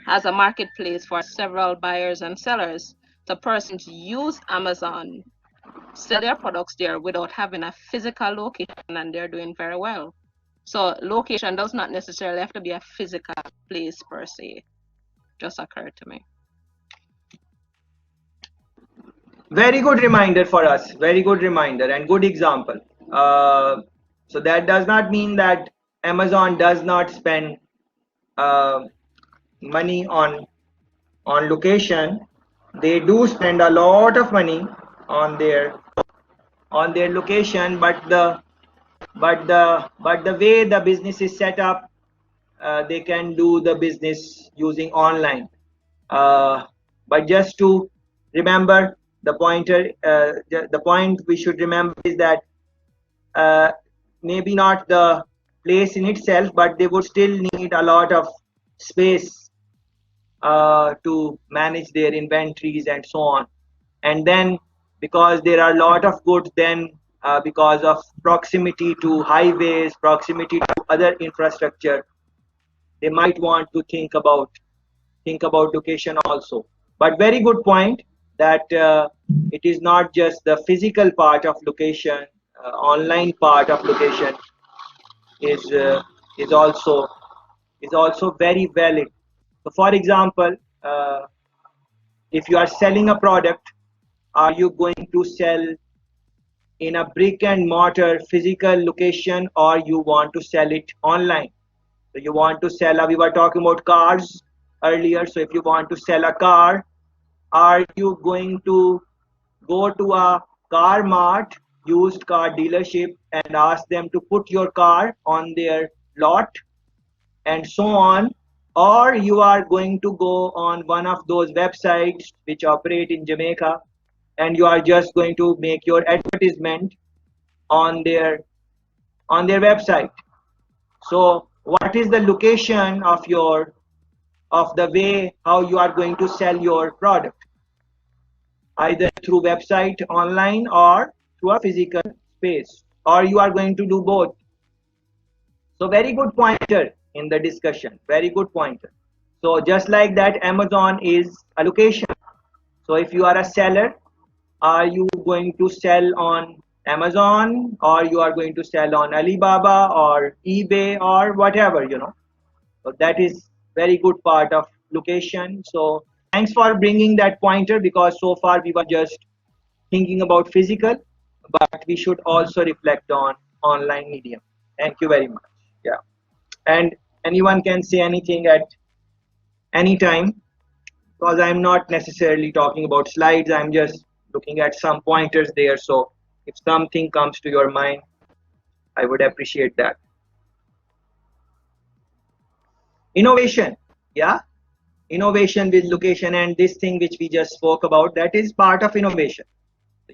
has a marketplace for several buyers and sellers. So persons use Amazon sell their products there without having a physical location, and they're doing very well. So location does not necessarily have to be a physical place per se. Just occurred to me. Very good reminder for us. Very good reminder and good example. So that does not mean that Amazon does not spend uh, money on location. They do spend a lot of money on their location, but the way the business is set up, they can do the business using online. But just to remember the pointer, the point we should remember is that uh, maybe not the place in itself, but they would still need a lot of space to manage their inventories and so on. And then because there are a lot of goods, then because of proximity to highways, proximity to other infrastructure, they might want to think about location also. But very good point that it is not just the physical part of location. Online part of location is uh, is also is also very valid. So, for example, if you are selling a product, are you going to sell in a brick and mortar physical location, or you want to sell it online? So you want to sell, we were talking about cars earlier. So if you want to sell a car, are you going to go to a car mart, used car dealership, and ask them to put your car on their lot and so on? Or you are going to go on one of those websites which operate in Jamaica, and you are just going to make your advertisement on their website. So what is the location of the way how you are going to sell your product, either through website online or through a physical space, or you are going to do both? So very good pointer in the discussion, very good pointer. So just like that, Amazon is a location. So if you are a seller, are you going to sell on Amazon, or you are going to sell on Alibaba or eBay or whatever? So that is very good part of location. So thanks for bringing that pointer, because so far we were just thinking about physical, but we should also reflect on online medium. Thank you very much. Yeah. And anyone can say anything at any time, because I'm not necessarily talking about slides. I'm just looking at some pointers there. So if something comes to your mind, I would appreciate that. Innovation. Yeah. Innovation with location, and this thing which we just spoke about, that is part of innovation.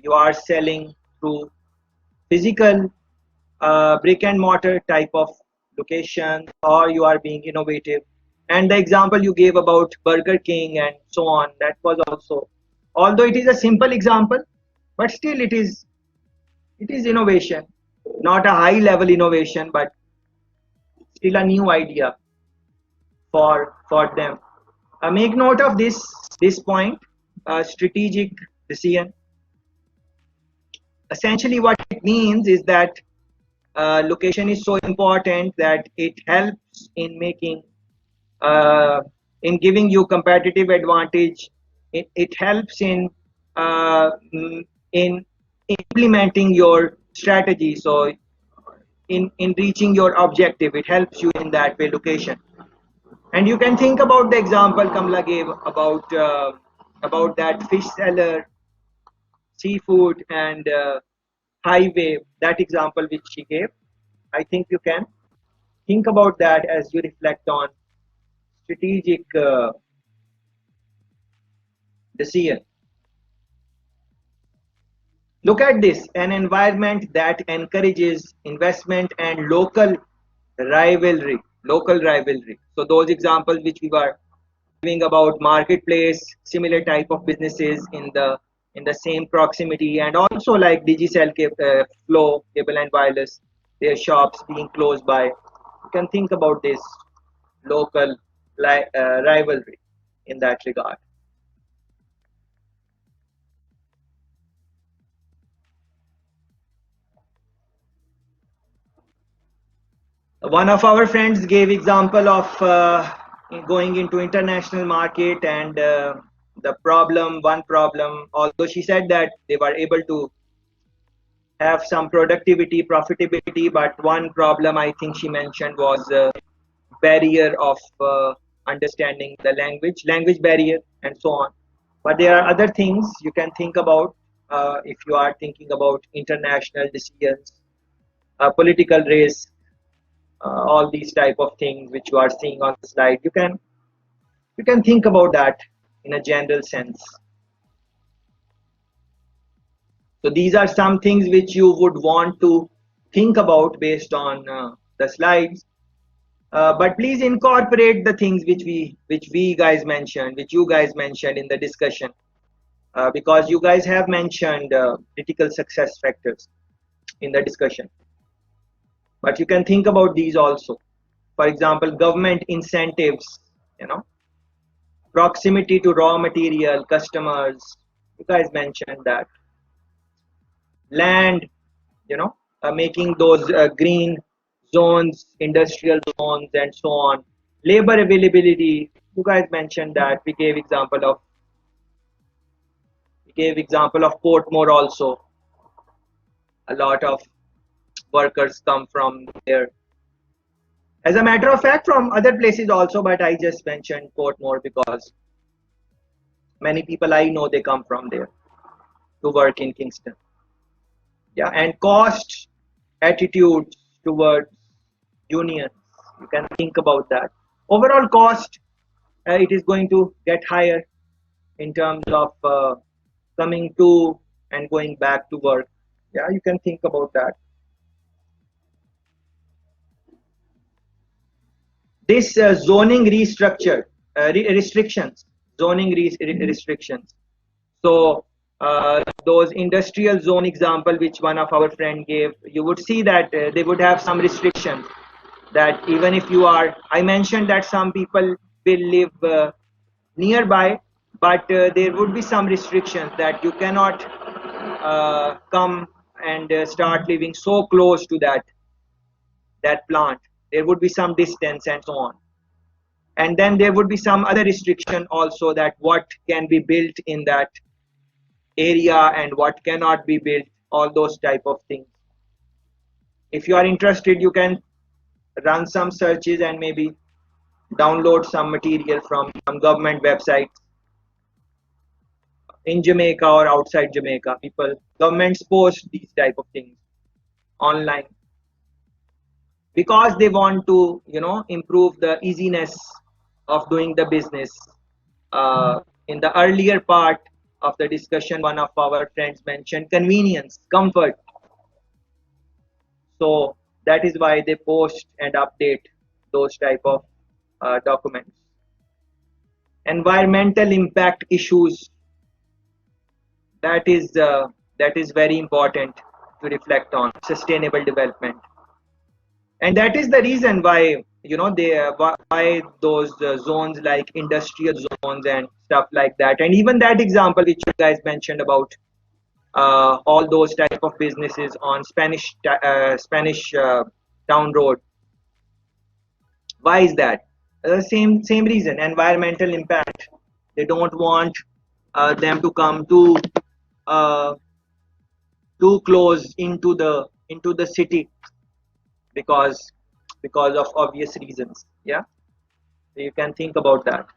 You are selling through physical brick and mortar type of location, or you are being innovative. And the example you gave about Burger King and so on, that was also, although it is a simple example, but still it is innovation. Not a high level innovation, but still a new idea for them. Make note of this point. Strategic decision. Essentially, what it means is that location is so important that it helps uh, in giving you competitive advantage. It helps uh, in implementing your strategy. So in reaching your objective, it helps you in that way. Location. And you can think about the example Kamla gave about that fish seller, seafood, and highway. That example which she gave, I think you can think about that as you reflect on strategic decision. Look at this: an environment that encourages investment and rivalry. Local rivalry. So those examples which we were giving about marketplace, similar type of businesses in the same proximity, and also like Digicel, Flow, Cable and Wireless, their shops being close by. You can think about this local rivalry in that regard. One of our friends gave example of going into international market and one problem, although she said that they were able to have some productivity, profitability, but one problem I think she mentioned was barrier of understanding the language barrier, and so on. But there are other things you can think about if you are thinking about international decisions, political risk, all these type of things which you are seeing on the slide. You can think about that in a general sense. So these are some things which you would want to think about based on the slides. But please incorporate the things which we guys mentioned, which you guys mentioned in the discussion, because you guys have mentioned critical success factors in the discussion. But you can think about these also. For example, government incentives, you know, proximity to raw material, customers. You guys mentioned that. Land, making those green zones, industrial zones, and so on. Labor availability. You guys mentioned that. We gave example of Portmore also. A lot of workers come from there. As a matter of fact, from other places also, but I just mentioned Portmore because many people I know they come from there to work in Kingston. Yeah, and cost attitudes towards unions. You can think about that. Overall cost, it is going to get higher in terms of coming to and going back to work. Yeah, you can think about that. This zoning restructure, restrictions, restrictions. So those industrial zone example which one of our friend gave, you would see that they would have some restrictions, that even if you are, I mentioned that some people will live nearby, but there would be some restrictions that you cannot come and start living so close to that plant. There would be some distance and so on. And then there would be some other restriction also, that what can be built in that area and what cannot be built, all those type of things. If you are interested, you can run some searches and maybe download some material from some government websites in Jamaica or outside Jamaica. Governments post these type of things online because they want to, improve the easiness of doing the business. In the earlier part of the discussion, one of our friends mentioned convenience, comfort. So that is why they post and update those type of documents. Environmental impact issues, that is very important to reflect on. Sustainable development, and that is the reason why why those zones like industrial zones and stuff like that, and even that example which you guys mentioned about all those type of businesses on Spanish Town Road. Why is that? Same reason, environmental impact. They don't want them to come uh, too close into the city because of obvious reasons. Yeah, so you can think about that.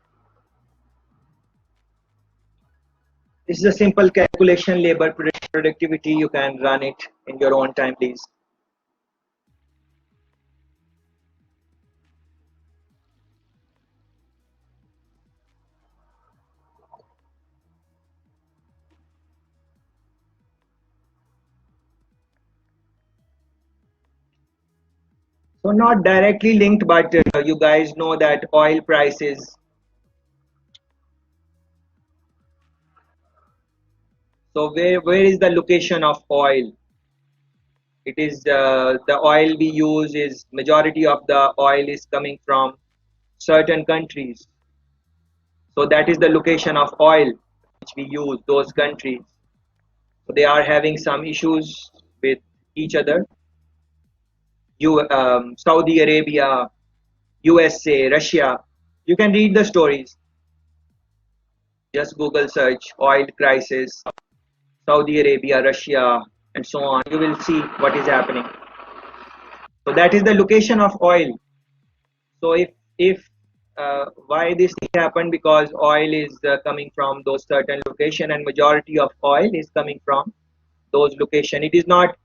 This is a simple calculation, labor productivity. You can run it in your own time, please. So not directly linked, but you guys know that oil prices. So where is the location of oil? It is the oil we use is majority of the oil is coming from certain countries. So that is the location of oil which we use, those countries. So they are having some issues with each other. Saudi Arabia, USA, Russia. You can read the stories. Just Google search oil crisis, Saudi Arabia, Russia, and so on. You will see what is happening. So that is the location of oil. So if why this thing happened, because oil is coming from those certain location, and majority of oil is coming from those location. It is not,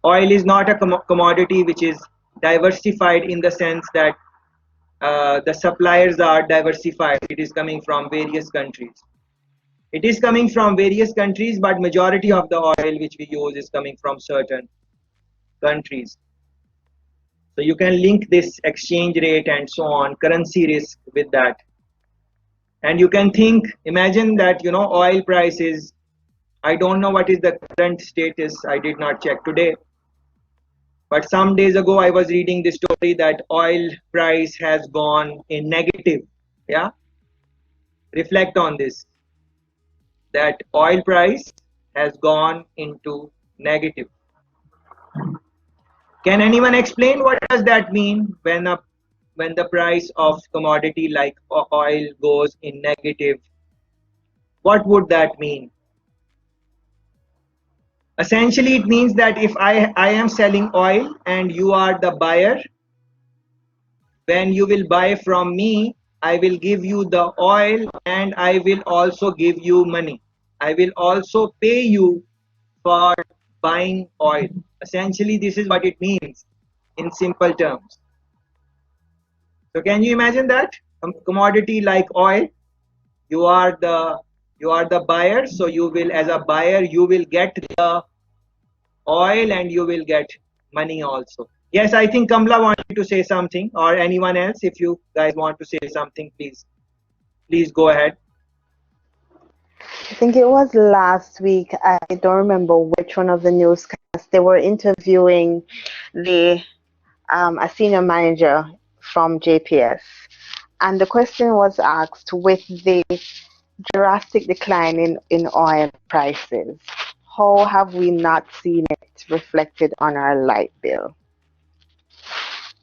oil is not a commodity which is diversified in the sense that the suppliers are diversified. It is coming from various countries. It is coming from various countries, but majority of the oil which we use is coming from certain countries. So you can link this exchange rate and so on, currency risk with that. And you can think, imagine that, oil prices, I don't know what is the current status, I did not check today. But some days ago, I was reading the story that oil price has gone in negative. Yeah, reflect on this. That oil price has gone into negative. Can anyone explain what does that mean when the price of commodity like oil goes in negative? What would that mean? Essentially, it means that if I am selling oil and you are the buyer, when you will buy from me, I will give you the oil and I will also give you money. I will also pay you for buying oil. Essentially, this is what it means in simple terms. So can you imagine that? A commodity like oil, you are the buyer, so you will, as a buyer, you will get the oil and you will get money also. Yes, I think Kamla wanted to say something, or anyone else. If you guys want to say something, please go ahead. I think it was last week. I don't remember which one of the newscasts. They were interviewing the a senior manager from JPS, and the question was asked, with the drastic decline in oil prices, how have we not seen it reflected on our light bill?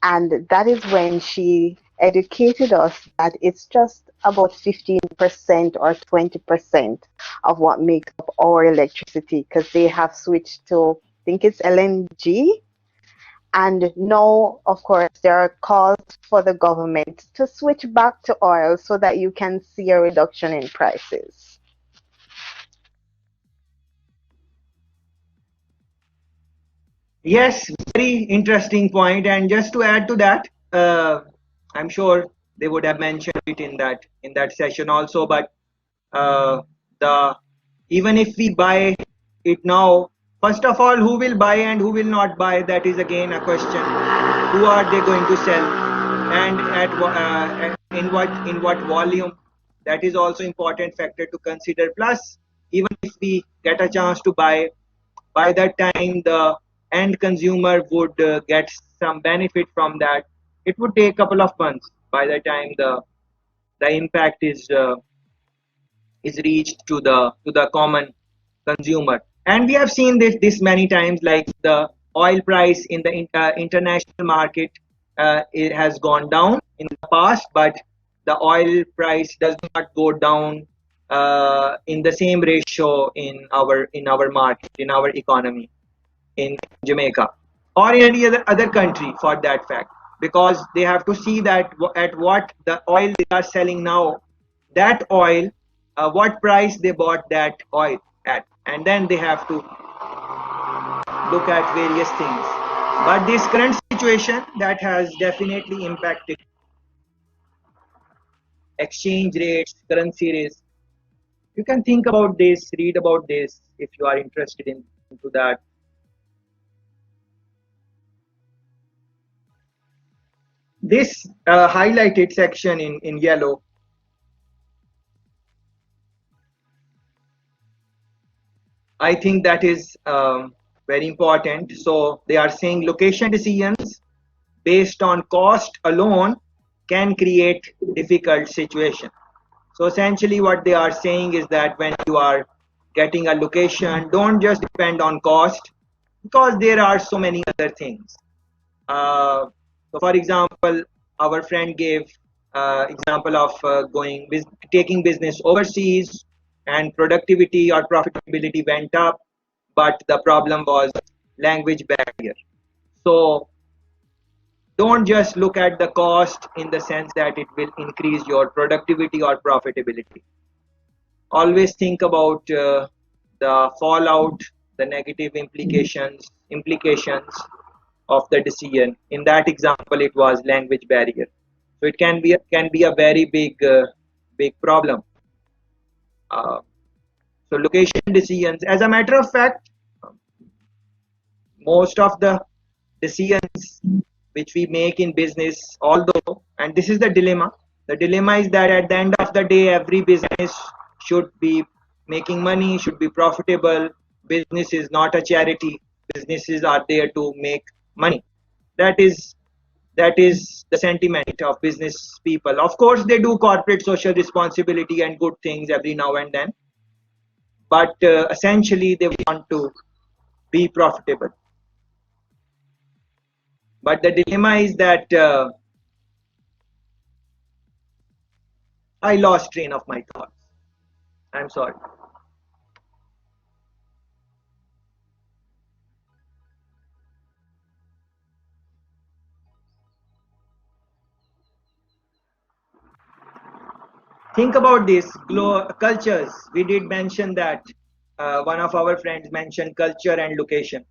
And that is when she educated us that it's just about 15% or 20% of what makes up our electricity, because they have switched to, I think it's LNG. And now, of course, there are calls for the government to switch back to oil so that you can see a reduction in prices. Yes, very interesting point. And just to add to that, I'm sure they would have mentioned it in that session also. But uh, the even if we buy it now, first of all, who will buy and who will not buy? That is again a question. Who are they going to sell, and in what volume? That is also important factor to consider. Plus, even if we get a chance to buy, by that time the end consumer would get some benefit from that. It would take a couple of months by the time the impact is reached to the common consumer. And we have seen this many times, like the oil price in the international market, it has gone down in the past, but the oil price does not go down in the same ratio in our market, in our economy, in Jamaica or in any other country for that fact, because they have to see that at what the oil they are selling now, that oil, what price they bought that oil at, and then they have to look at various things. But this current situation, that has definitely impacted exchange rates, currency risk. You can think about this, read about this if you are interested into that. This highlighted section in yellow, I think that is very important. So they are saying location decisions based on cost alone can create difficult situation. So essentially what they are saying is that when you are getting a location, don't just depend on cost, because there are so many other things. So, for example, our friend gave example of taking business overseas, and productivity or profitability went up, but the problem was language barrier. So don't just look at the cost in the sense that it will increase your productivity or profitability. Always think about the fallout, the negative implications of the decision. In that example, it was language barrier. So it can be a very big problem. Uh, so location decisions. As a matter of fact, most of the decisions which we make in business, although, and this is the dilemma is that at the end of the day, every business should be making money, should be profitable. Business is not a charity. Businesses are there to make money. That is that is the sentiment of business people. Of course they do corporate social responsibility and good things every now and then, but essentially they want to be profitable. But the dilemma is that I lost train of my thoughts. I'm sorry. Think about this cultures. We did mention that one of our friends mentioned culture and location.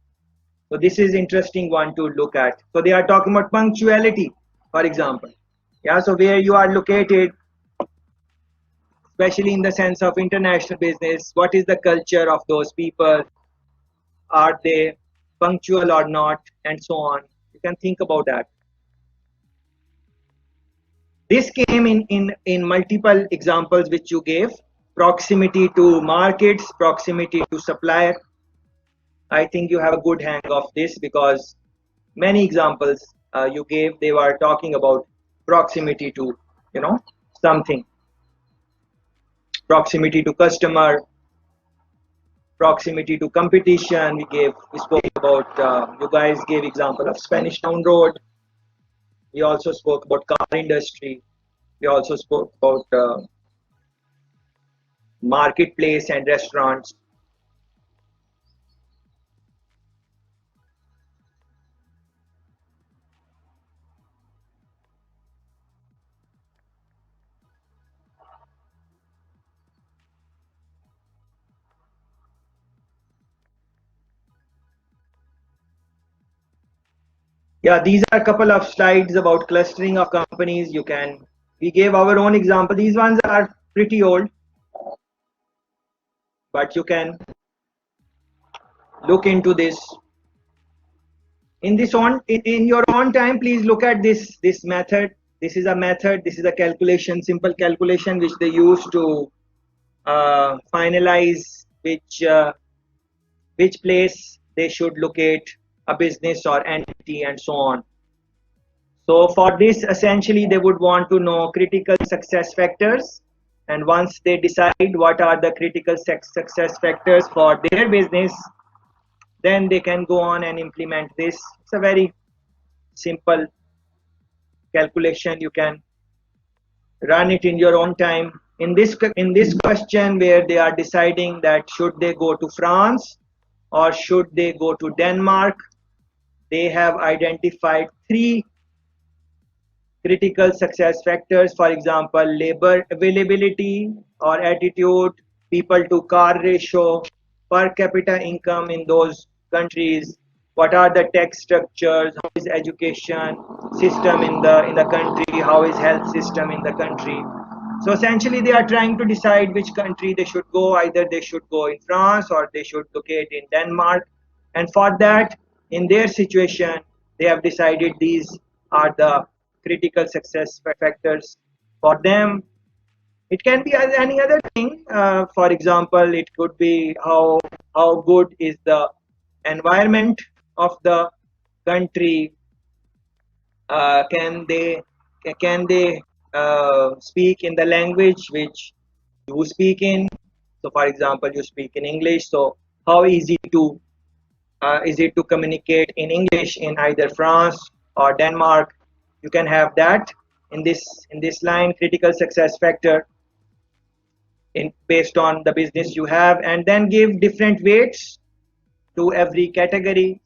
So this is interesting one to look at. So they are talking about punctuality, for example. Yeah, so where you are located, especially in the sense of international business, what is the culture of those people? Are they punctual or not? And so on. You can think about that. This came in multiple examples which you gave. Proximity to markets, proximity to supplier. I think you have a good hang of this because many examples you gave, they were talking about proximity to, you know, something. Proximity to customer, proximity to competition. We spoke about, you guys gave example of Spanish Town Road. We also spoke about car industry. We also spoke about marketplace and restaurants. Yeah, these are a couple of slides about clustering of companies. We gave our own example. These ones are pretty old, but you can look into this in your own time. Please look at this method. This is a method. This is a calculation, simple calculation which they use to finalize which place they should locate a business or entity and so on. So for this, essentially, they would want to know critical success factors. And once they decide what are the critical success factors for their business, then they can go on and implement this. It's a very simple calculation. You can run it in your own time. In this question where they are deciding that should they go to France or should they go to Denmark, they have identified three critical success factors. For example, labor availability or attitude, people to car ratio, per capita income in those countries, what are the tax structures, how is education system in the country, how is health system in the country. So essentially they are trying to decide which country they should go. Either they should go in France or they should locate in Denmark. And for that, in their situation, they have decided these are the critical success factors for them. It can be any other thing. For example, it could be how good is the environment of the country. Can they speak in the language which you speak in? So, for example, you speak in English. So, how easy to is it to communicate in English in either France or Denmark. You can have that in this line, critical success factor in based on the business you have, and then give different weights to every category.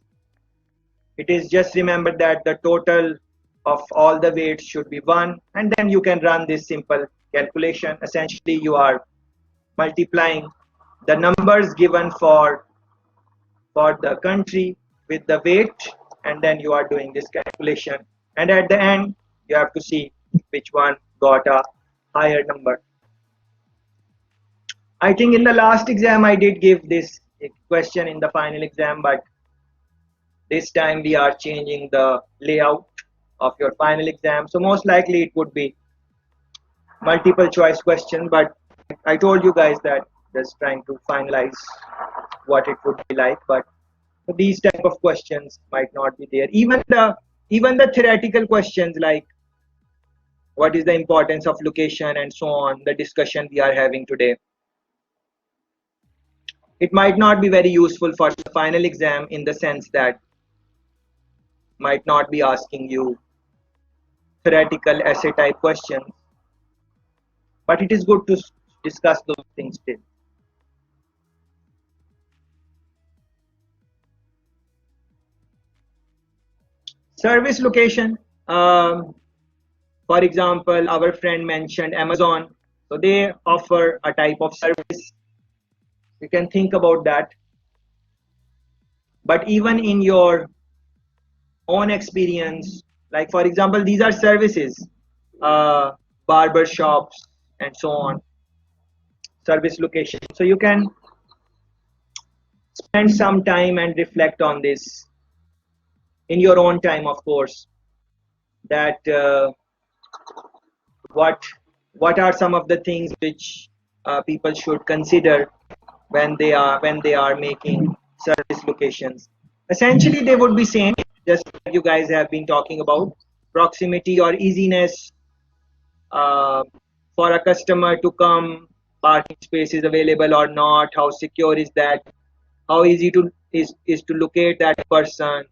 It is just remember that the total of all the weights should be 1, and then you can run this simple calculation. Essentially, you are multiplying the numbers given for the country with the weight, and then you are doing this calculation, and at the end you have to see which one got a higher number. I think in the last exam I did give this question in the final exam, but this time we are changing the layout of your final exam, so most likely it would be multiple choice question, but I told you guys that just trying to finalize what it would be like. But these type of questions might not be there. Even the theoretical questions like what is the importance of location and so on, the discussion we are having today, it might not be very useful for the final exam, in the sense that might not be asking you theoretical essay type questions, but it is good to discuss those things still. Service location. For example, our friend mentioned Amazon. So they offer a type of service. You can think about that. But even in your own experience, like for example, these are services, barber shops and so on, service location. So you can spend some time and reflect on this in your own time, of course, that what are some of the things which people should consider when they are making service locations. Essentially, they would be same, just like you guys have been talking about proximity or easiness uh, for a customer to come, parking space is available or not, how secure is that, how easy to is to locate that person.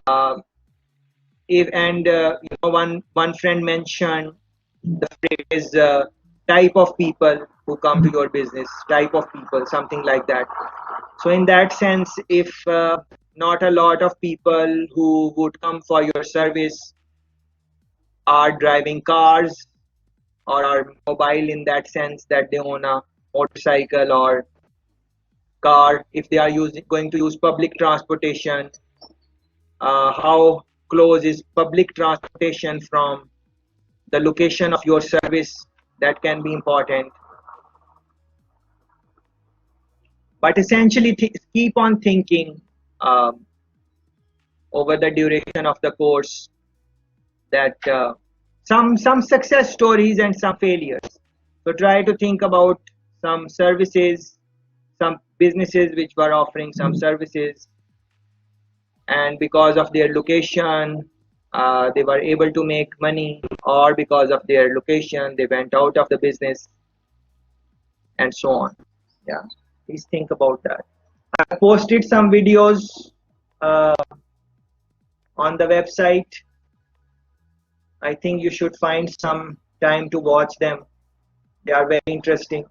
Uh, if and one friend mentioned the phrase type of people who come to your business, type of people, something like that. So in that sense, if not a lot of people who would come for your service are driving cars or are mobile, in that sense that they own a motorcycle or car, if they are going to use public transportation, how close is public transportation from the location of your service, that can be important. But essentially keep on thinking um, over the duration of the course that some success stories and some failures. So try to think about some services, some businesses which were offering some services, and because of their location they were able to make money, or because of their location they went out of the business, and so on. Yeah, please think about that. I posted some videos uh, on the website. I think you should find some time to watch them. They are very interesting,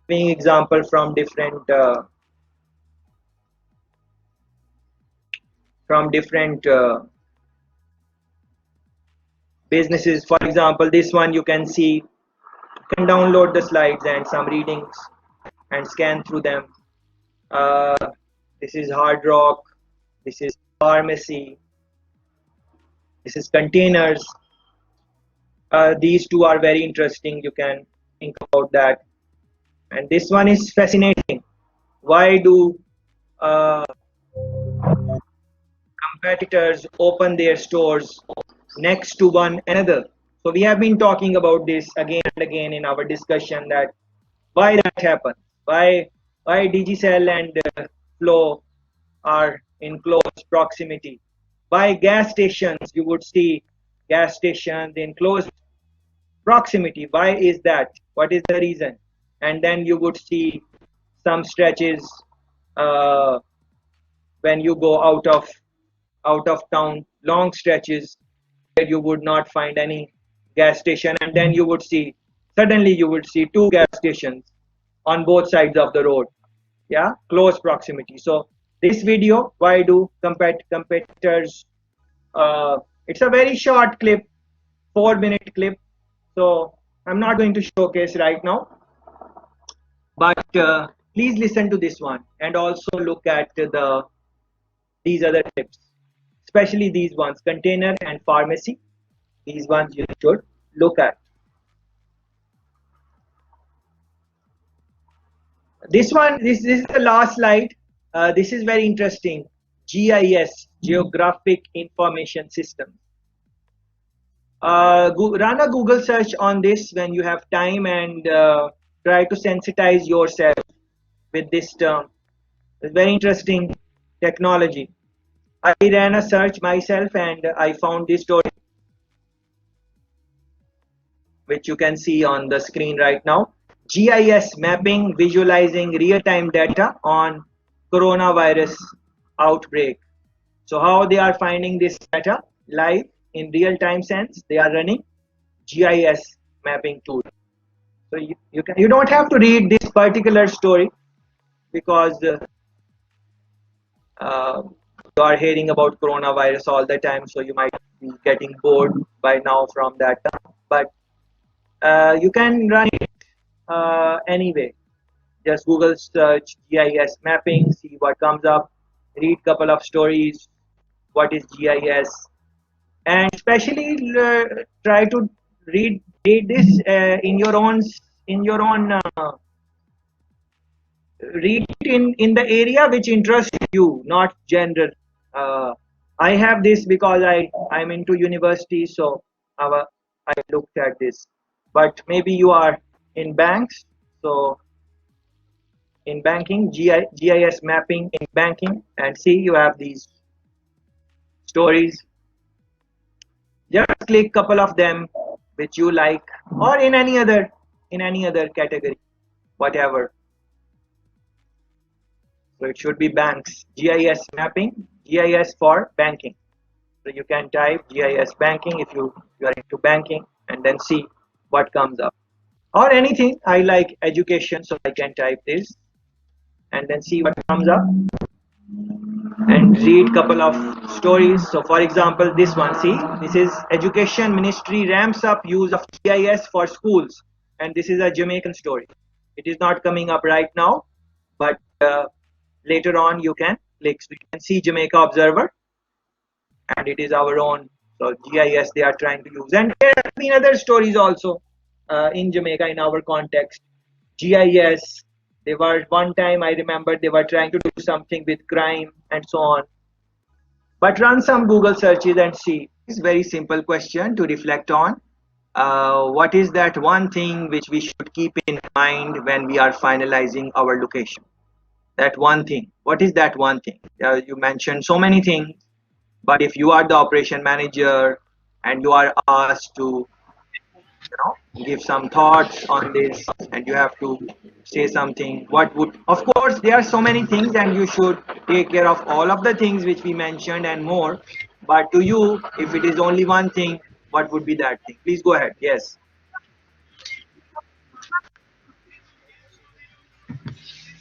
giving example from different businesses. For example, this one you can see, you can download the slides and some readings and scan through them. Uh, this is Hard Rock, this is Pharmacy, this is Containers. These two are very interesting. You can think about that. And this one is fascinating. Why do uh, competitors open their stores next to one another? So we have been talking about this again and again in our discussion, that why that happens, why Digicel and Flow are in close proximity, why gas stations, you would see gas stations in close proximity, why is that, what is the reason? And then you would see some stretches uh, when you go out of out of town, long stretches where you would not find any gas station, and then you would see, suddenly you would see two gas stations on both sides of the road. Yeah, close proximity. So this video, why do competitors, it's a very short clip, 4-minute clip, so I'm not going to showcase right now, but please listen to this one and also look at these other clips, especially these ones, container and pharmacy. These ones you should look at. This one, this is the last slide. This is very interesting. GIS, Geographic Information System. Run a Google search on this when you have time, and try to sensitize yourself with this term. It's very interesting technology. I ran a search myself and I found this story, which you can see on the screen right now. GIS mapping, visualizing real-time data on coronavirus outbreak. So how they are finding this data live in real-time sense? They are running GIS mapping tool. So you don't have to read this particular story because you are hearing about coronavirus all the time, so you might be getting bored by now from that. But you can run it anyway. Just Google search GIS mapping, see what comes up, read couple of stories, what is GIS, and especially try to read this in your own read it in the area which interests you, not general. I have this because I'm into university, so I looked at this. But maybe you are in banks, so in banking, GIS mapping in banking, and see you have these stories. Just click couple of them which you like, or in any other category, whatever. So it should be banks, GIS mapping, GIS for banking. So you can type GIS banking if you are into banking, and then see what comes up. Or anything, I like education, so I can type this and then see what comes up and read couple of stories. So for example, this one, see, this is Education Ministry ramps up use of GIS for schools, and this is a Jamaican story. It is not coming up right now, but later on you can click. So you can see Jamaica Observer, and it is our own. So GIS they are trying to use, and there have been other stories also in Jamaica in our context. GIS, they were one time, I remember, they were trying to do something with crime and so on. But run some Google searches and see. It's a very simple question to reflect on. What is that one thing which we should keep in mind when we are finalizing our location? That one thing. What is that one thing? You mentioned so many things, but if you are the operation manager and you are asked to give some thoughts on this, and you have to say something, what would, of course there are so many things and you should take care of all of the things which we mentioned and more, but to you, if it is only one thing, what would be that thing? Please go ahead. Yes.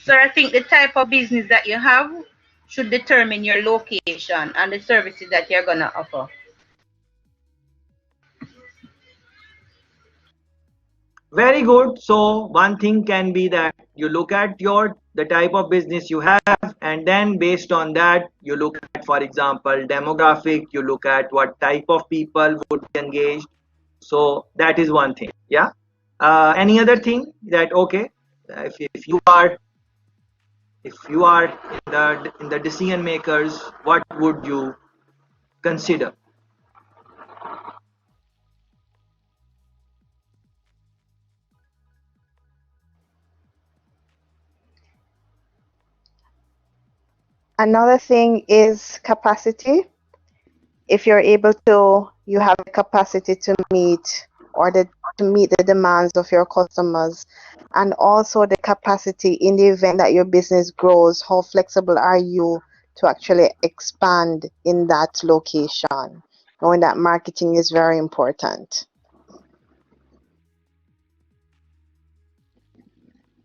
So I think the type of business that you have should determine your location and the services that you're gonna offer. Very good. So one thing can be that you look at the type of business you have, and then based on that you look at, for example, demographic, you look at what type of people would be engaged. So that is one thing. Yeah. Any other thing that, okay, if you are in the decision makers, what would you consider? Another thing is capacity. If you're able to, you have the capacity to meet to meet the demands of your customers, and also the capacity in the event that your business grows, how flexible are you to actually expand in that location, knowing that marketing is very important.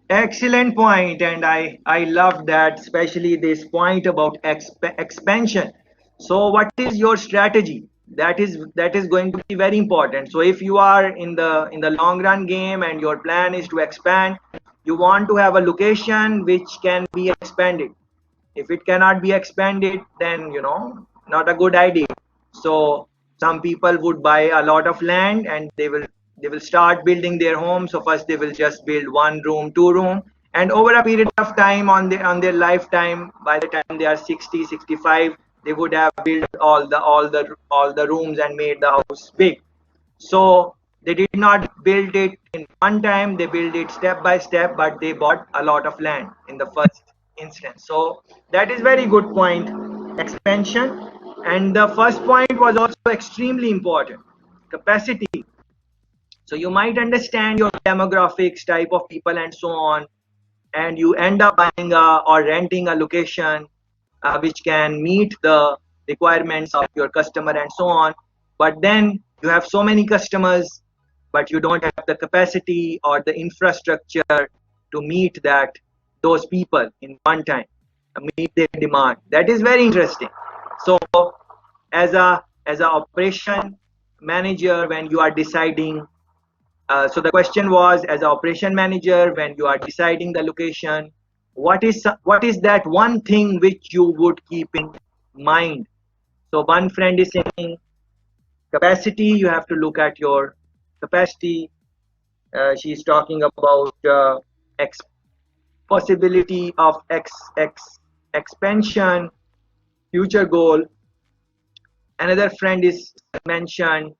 Excellent point, and I love that, especially this point about expansion. So, what is your strategy? That is going to be very important. So, if you are in the long run game and your plan is to expand, you want to have a location which can be expanded. If it cannot be expanded, then not a good idea. So some people would buy a lot of land and they will start building their home. So first they will just build one room, two room, and over a period of time, on their lifetime, by the time they are 60, 65, they would have built all the rooms and made the house big. So they did not build it in one time, they built it step by step, but they bought a lot of land in the first instance. So that is very good point, expansion. And the first point was also extremely important, capacity. So you might understand your demographics, type of people, and so on, and you end up buying or renting a location which can meet the requirements of your customer and so on. But then you have so many customers, but you don't have the capacity or the infrastructure to meet those people in one time, meet their demand. That is very interesting. So as a operation manager, when you are deciding, so the question was, as an operation manager, when you are deciding the location, what is that one thing which you would keep in mind? So one friend is saying capacity. You have to look at your capacity. She's talking about possibility of expansion, future goal. Another friend is mentioned